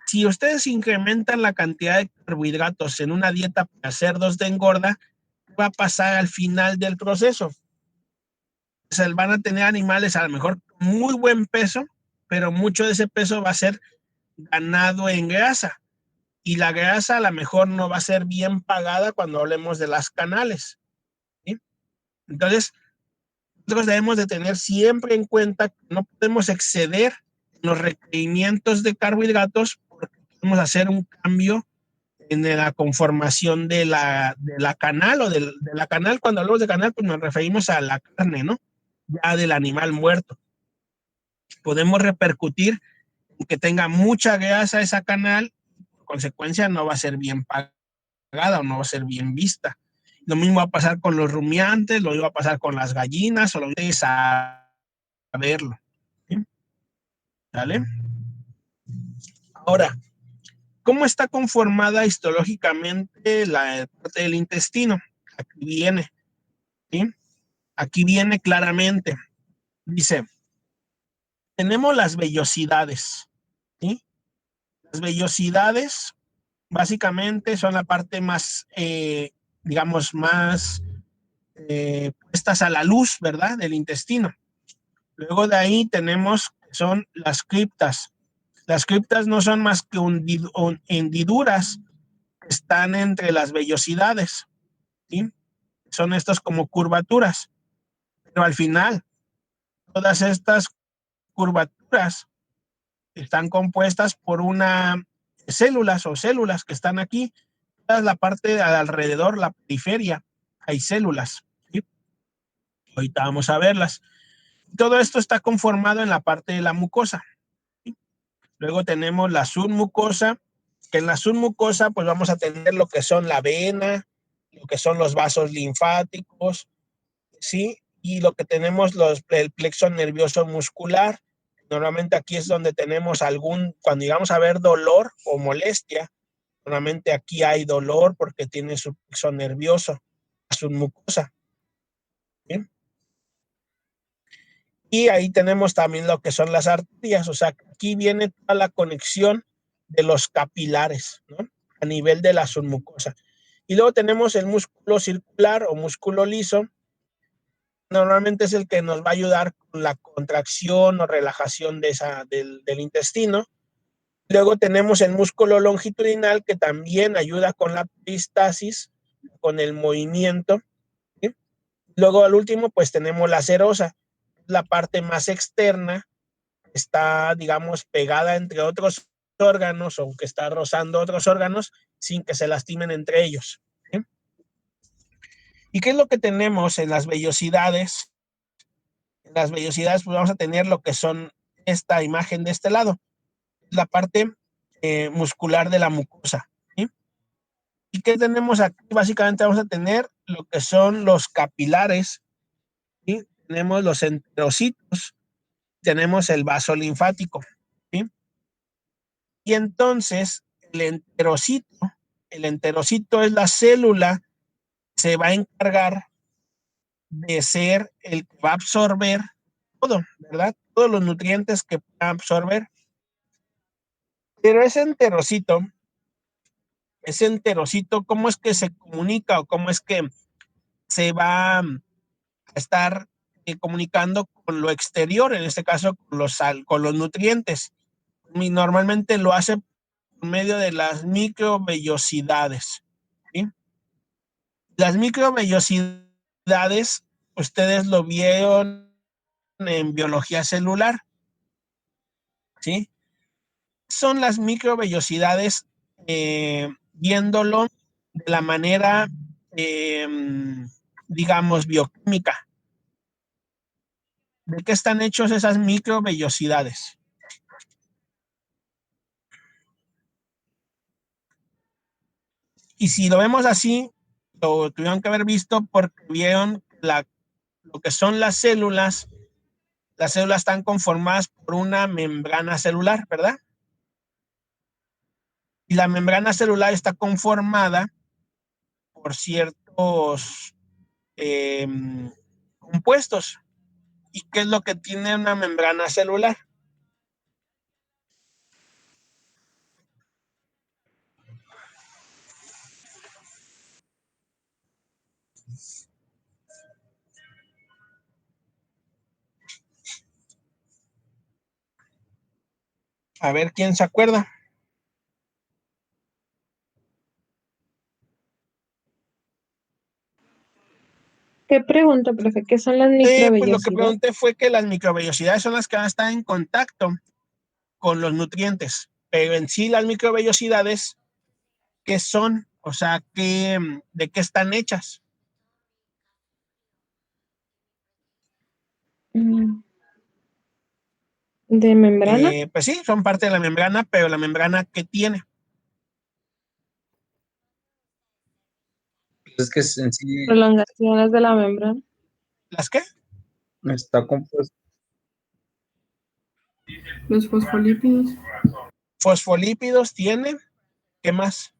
Si ustedes incrementan la cantidad de carbohidratos en una dieta para cerdos de engorda, ¿qué va a pasar al final del proceso? Se van a tener animales a lo mejor muy buen peso, pero mucho de ese peso va a ser ganado en grasa. Y la grasa a lo mejor no va a ser bien pagada cuando hablemos de las canales. ¿Sí? Entonces, nosotros debemos de tener siempre en cuenta que no podemos exceder los requerimientos de carbohidratos porque podemos hacer un cambio en la conformación de la canal o de la canal. Cuando hablamos de canal, pues nos referimos a la carne, ¿no? Ya del animal muerto. Podemos repercutir en que tenga mucha grasa esa canal, por consecuencia no va a ser bien pagada o no va a ser bien vista. Lo mismo va a pasar con los rumiantes, lo mismo va a pasar con las gallinas, o lo mismo saberlo. ¿Sí? ¿Vale? Ahora, ¿cómo está conformada histológicamente la parte del intestino? Aquí viene. ¿Sí? Aquí viene claramente. Dice, tenemos las vellosidades. ¿Sí? Las vellosidades básicamente son la parte más, digamos, más puestas a la luz, ¿verdad? Del intestino. Luego de ahí tenemos, son las criptas. Las criptas no son más que hendiduras que están entre las vellosidades, ¿sí? Son estas como curvaturas. Pero al final, todas estas curvaturas están compuestas por células que están aquí. Toda la parte de alrededor, la periferia, hay células. ¿Sí? Ahorita vamos a verlas. Todo esto está conformado en la parte de la mucosa. ¿Sí? Luego tenemos la submucosa, que en la submucosa pues vamos a tener lo que son la vena, lo que son los vasos linfáticos, ¿sí? Y lo que tenemos el plexo nervioso muscular. Normalmente aquí es donde tenemos cuando llegamos a ver dolor o molestia, normalmente aquí hay dolor porque tiene su plexo nervioso, su mucosa. ¿Sí? Y ahí tenemos también lo que son las arterias, o sea, aquí viene toda la conexión de los capilares, ¿no? A nivel de la submucosa. Y luego tenemos el músculo circular o músculo liso. Normalmente es el que nos va a ayudar con la contracción o relajación del intestino. Luego tenemos el músculo longitudinal que también ayuda con la peristalsis, con el movimiento. ¿Sí? Luego al último pues tenemos la serosa, la parte más externa, está digamos pegada entre otros órganos, aunque está rozando otros órganos sin que se lastimen entre ellos. ¿Sí? ¿Y qué es lo que tenemos en las vellosidades? En las vellosidades pues vamos a tener lo que son esta imagen de este lado, la parte muscular de la mucosa. ¿Sí? ¿Y qué tenemos aquí? Básicamente vamos a tener lo que son los capilares, ¿sí? Tenemos los enterocitos, tenemos el vaso linfático. ¿Sí? Y entonces el enterocito es la célula que se va a encargar de ser el que va a absorber todo, ¿verdad? Todos los nutrientes que va a absorber. Pero ese enterocito, ¿cómo es que se comunica o cómo es que se va a estar comunicando con lo exterior, en este caso con los nutrientes. Y normalmente lo hace por medio de las microvellosidades. ¿Sí? Las microvellosidades, ustedes lo vieron en biología celular. ¿Sí? Son las microvellosidades, viéndolo de la manera, digamos, bioquímica. ¿De qué están hechos esas microvellosidades? Y si lo vemos así, lo tuvieron que haber visto porque vieron lo que son las células. Las células están conformadas por una membrana celular, ¿verdad? Y la membrana celular está conformada por ciertos compuestos. ¿Y qué es lo que tiene una membrana celular? A ver quién se acuerda. ¿Qué pregunta, profe? ¿Qué son las Pues lo que microvellosidades? pregunté fue que las microvellosidades son las que van a estar en contacto con los nutrientes, pero en sí las microvellosidades, ¿qué son? O sea, ¿de qué están hechas? ¿De membrana? Pues sí, son parte de la membrana, pero la membrana, ¿qué tiene? Es que en sí Prolongaciones de la membrana. ¿Las qué? está compuesto. Los fosfolípidos. Fosfolípidos tiene. ¿Qué más?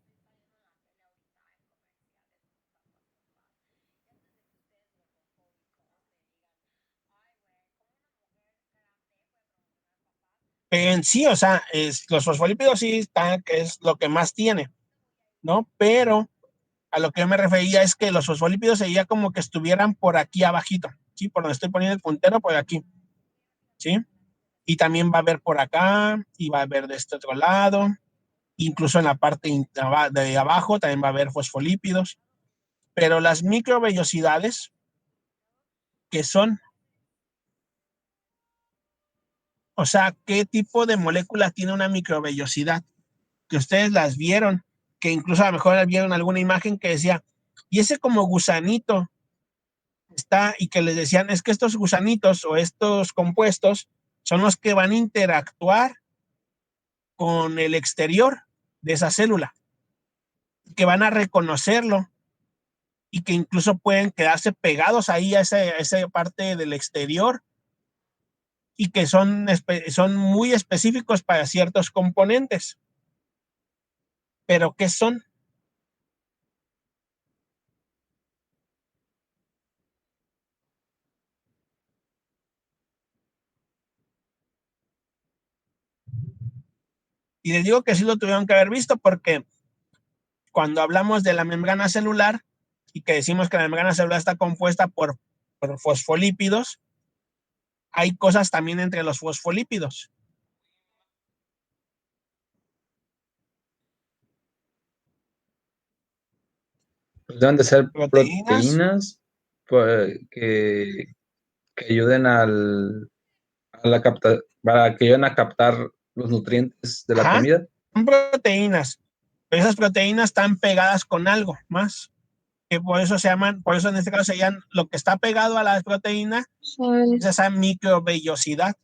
En sí, o sea, los fosfolípidos sí están, que es lo que más tiene, ¿no? Pero a lo que yo me refería es que los fosfolípidos sería como que estuvieran por aquí abajito, ¿sí? Por donde estoy poniendo el puntero, por aquí, ¿sí? Y también va a haber por acá, y va a haber de este otro lado, incluso en la parte de abajo también va a haber fosfolípidos. Pero las microvellosidades, ¿qué son? O sea, ¿qué tipo de molécula tiene una microvellosidad? Que ustedes las vieron, que incluso a lo mejor vieron alguna imagen que decía, y ese como gusanito está, y que les decían, es que estos gusanitos o estos compuestos son los que van a interactuar con el exterior de esa célula, que van a reconocerlo y que incluso pueden quedarse pegados ahí a esa parte del exterior y que son muy específicos para ciertos componentes. ¿Pero qué son? Y les digo que sí lo tuvieron que haber visto porque cuando hablamos de la membrana celular y que decimos que la membrana celular está compuesta por fosfolípidos, hay cosas también entre los fosfolípidos. Pues deben de ser Proteínas. proteínas pues, que ayuden a para que ayuden a captar los nutrientes de la Ajá, comida. son proteínas, pero esas proteínas están pegadas con algo más, que por eso se llaman, por eso en este caso se llaman, lo que está pegado a la proteína es esa microvellosidad.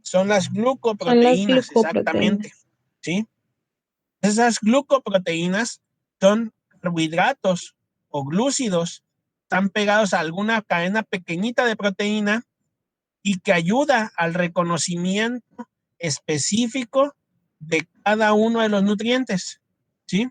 Son las glucoproteínas, exactamente, ¿sí? Esas glucoproteínas son carbohidratos o glúcidos, están pegados a alguna cadena pequeñita de proteína y que ayuda al reconocimiento específico de cada uno de los nutrientes, ¿sí?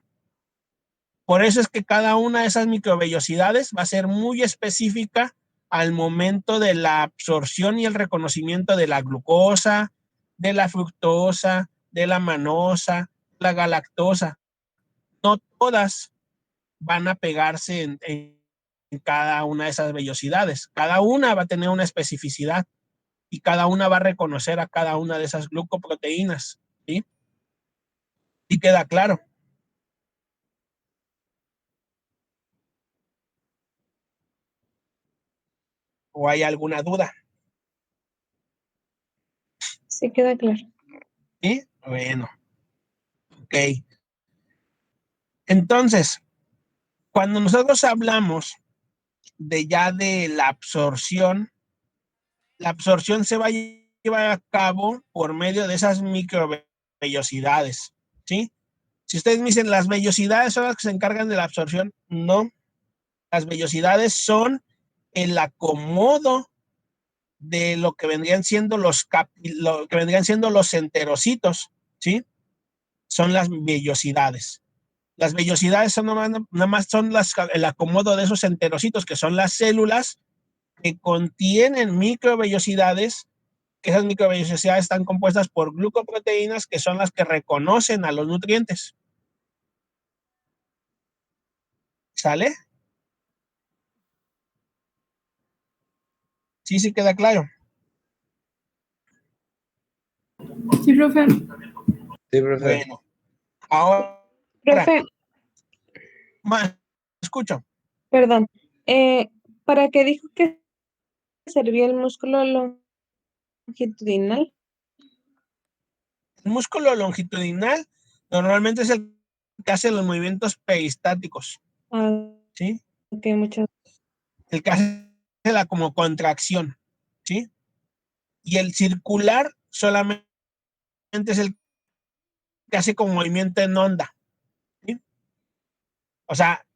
Por eso es que cada una de esas microvellosidades va a ser muy específica al momento de la absorción y el reconocimiento de la glucosa, de la fructosa, de la manosa, la galactosa. No todas van a pegarse en cada una de esas vellosidades. Cada una va a tener una especificidad y cada una va a reconocer a cada una de esas glucoproteínas, ¿sí? Y queda claro. ¿O hay alguna duda? Sí, queda claro. ¿Sí? Bueno. Ok. Entonces, cuando nosotros hablamos de la absorción se va a llevar a cabo por medio de esas microvellosidades, ¿sí? Si ustedes me dicen, ¿las vellosidades son las que se encargan de la absorción? No. Las vellosidades son el acomodo de lo que vendrían siendo los enterocitos, ¿sí? Son las vellosidades. Las vellosidades son nada más son el acomodo de esos enterocitos, que son las células que contienen microvellosidades, que esas microvellosidades están compuestas por glucoproteínas, que son las que reconocen a los nutrientes. ¿Sale? Sí, sí queda claro. Sí, profe. Sí, profe. Bueno, ahora, Profe, más, escucho. perdón. ¿Para qué dijo que servía el músculo longitudinal? El músculo longitudinal normalmente es el que hace los movimientos peristáticos, Ah, ¿sí? ok, muchas El que hace la como contracción, ¿sí? Y el circular solamente es el que hace como movimiento en onda, ¿sí? O sea,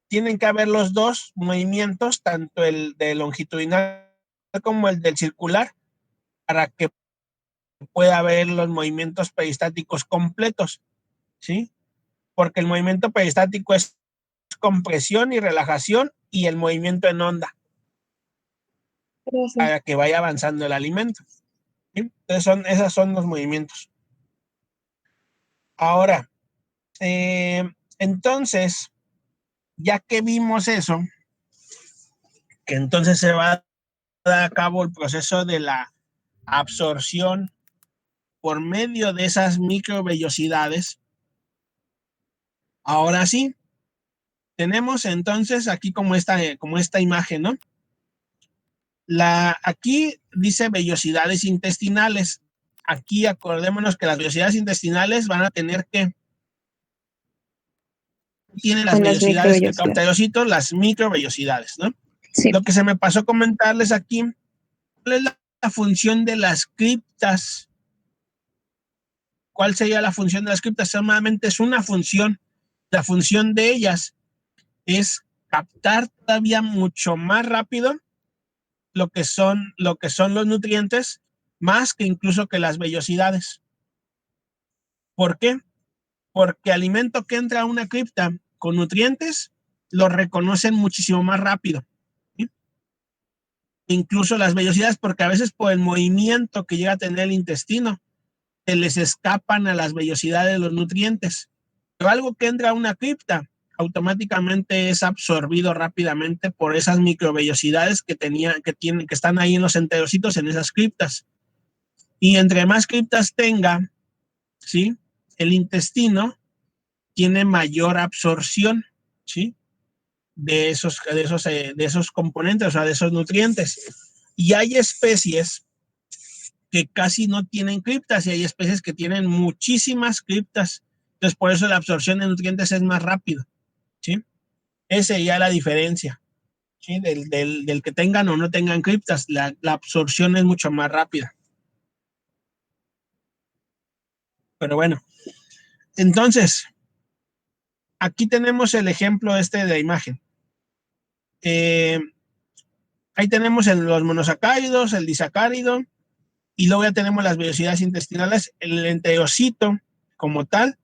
tienen que haber los dos movimientos, tanto el de longitudinal como el del circular, para que pueda haber los movimientos peristáticos completos, ¿sí? Porque el movimiento peristático es compresión y relajación y el movimiento en onda gracias. para que vaya avanzando el alimento, ¿sí? Entonces esos son los movimientos. Ahora, entonces, ya que vimos eso, que entonces se va a dar a cabo el proceso de la absorción por medio de esas microvellosidades. Ahora sí, tenemos entonces aquí como esta imagen, ¿no? Aquí dice vellosidades intestinales. Aquí acordémonos que las vellosidades intestinales van a tener que tienen las Con las vellosidades que microvellosidades. capta las microvellosidades, ¿no? Sí. Lo que se me pasó comentarles aquí, ¿cuál es la función de las criptas? ¿Cuál sería la función de las criptas? Solamente es una función. La función de ellas es captar todavía mucho más rápido lo que son los nutrientes, más que incluso que las vellosidades. ¿Por qué? Porque alimento que entra a una cripta con nutrientes lo reconocen muchísimo más rápido, ¿sí? Incluso las vellosidades, porque a veces por el movimiento que llega a tener el intestino, se les escapan a las vellosidades los nutrientes. Pero algo que entra a una cripta automáticamente es absorbido rápidamente por esas microvellosidades que están ahí en los enterocitos, en esas criptas. Y entre más criptas tenga, ¿sí? El intestino tiene mayor absorción, ¿sí? De esos componentes, o sea, de esos nutrientes. Y hay especies que casi no tienen criptas y hay especies que tienen muchísimas criptas. Entonces, por eso la absorción de nutrientes es más rápido, ¿sí? Esa sería la diferencia, ¿sí? Del que tengan o no tengan criptas, la absorción es mucho más rápida. Pero bueno, entonces, aquí tenemos el ejemplo de la imagen. Ahí tenemos los monosacáridos, el disacárido, y luego ya tenemos las vellosidades intestinales, el enterocito como tal,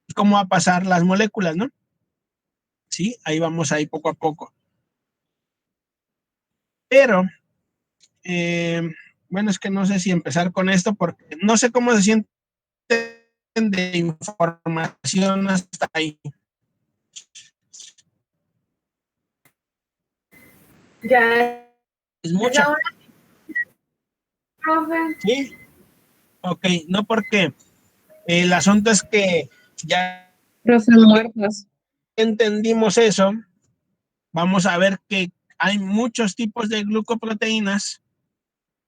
y cómo va a pasar las moléculas, ¿no? Sí, ahí vamos ahí poco a poco. Pero, bueno, es que no sé si empezar con esto porque no sé cómo se sienten de información hasta ahí. Ya Es es mucha. la hora, profe. ¿Sí? Ok, no porque el asunto es que ya Profe, muertos. entendimos eso, vamos a ver que hay muchos tipos de glucoproteínas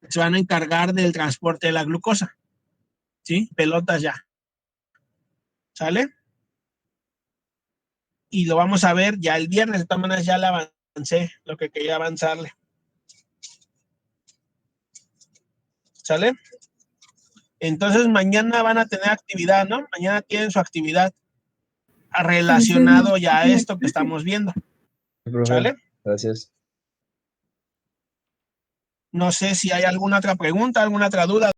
que se van a encargar del transporte de la glucosa. ¿Sí? Pelotas ya. ¿Sale? Y lo vamos a ver ya el viernes. De todas maneras ya le avancé lo que quería avanzarle. ¿Sale? Entonces mañana van a tener actividad, ¿no? Mañana tienen su actividad relacionado ya a esto que estamos viendo. Profe, ¿Sale? gracias. No sé si hay alguna otra pregunta, alguna otra duda.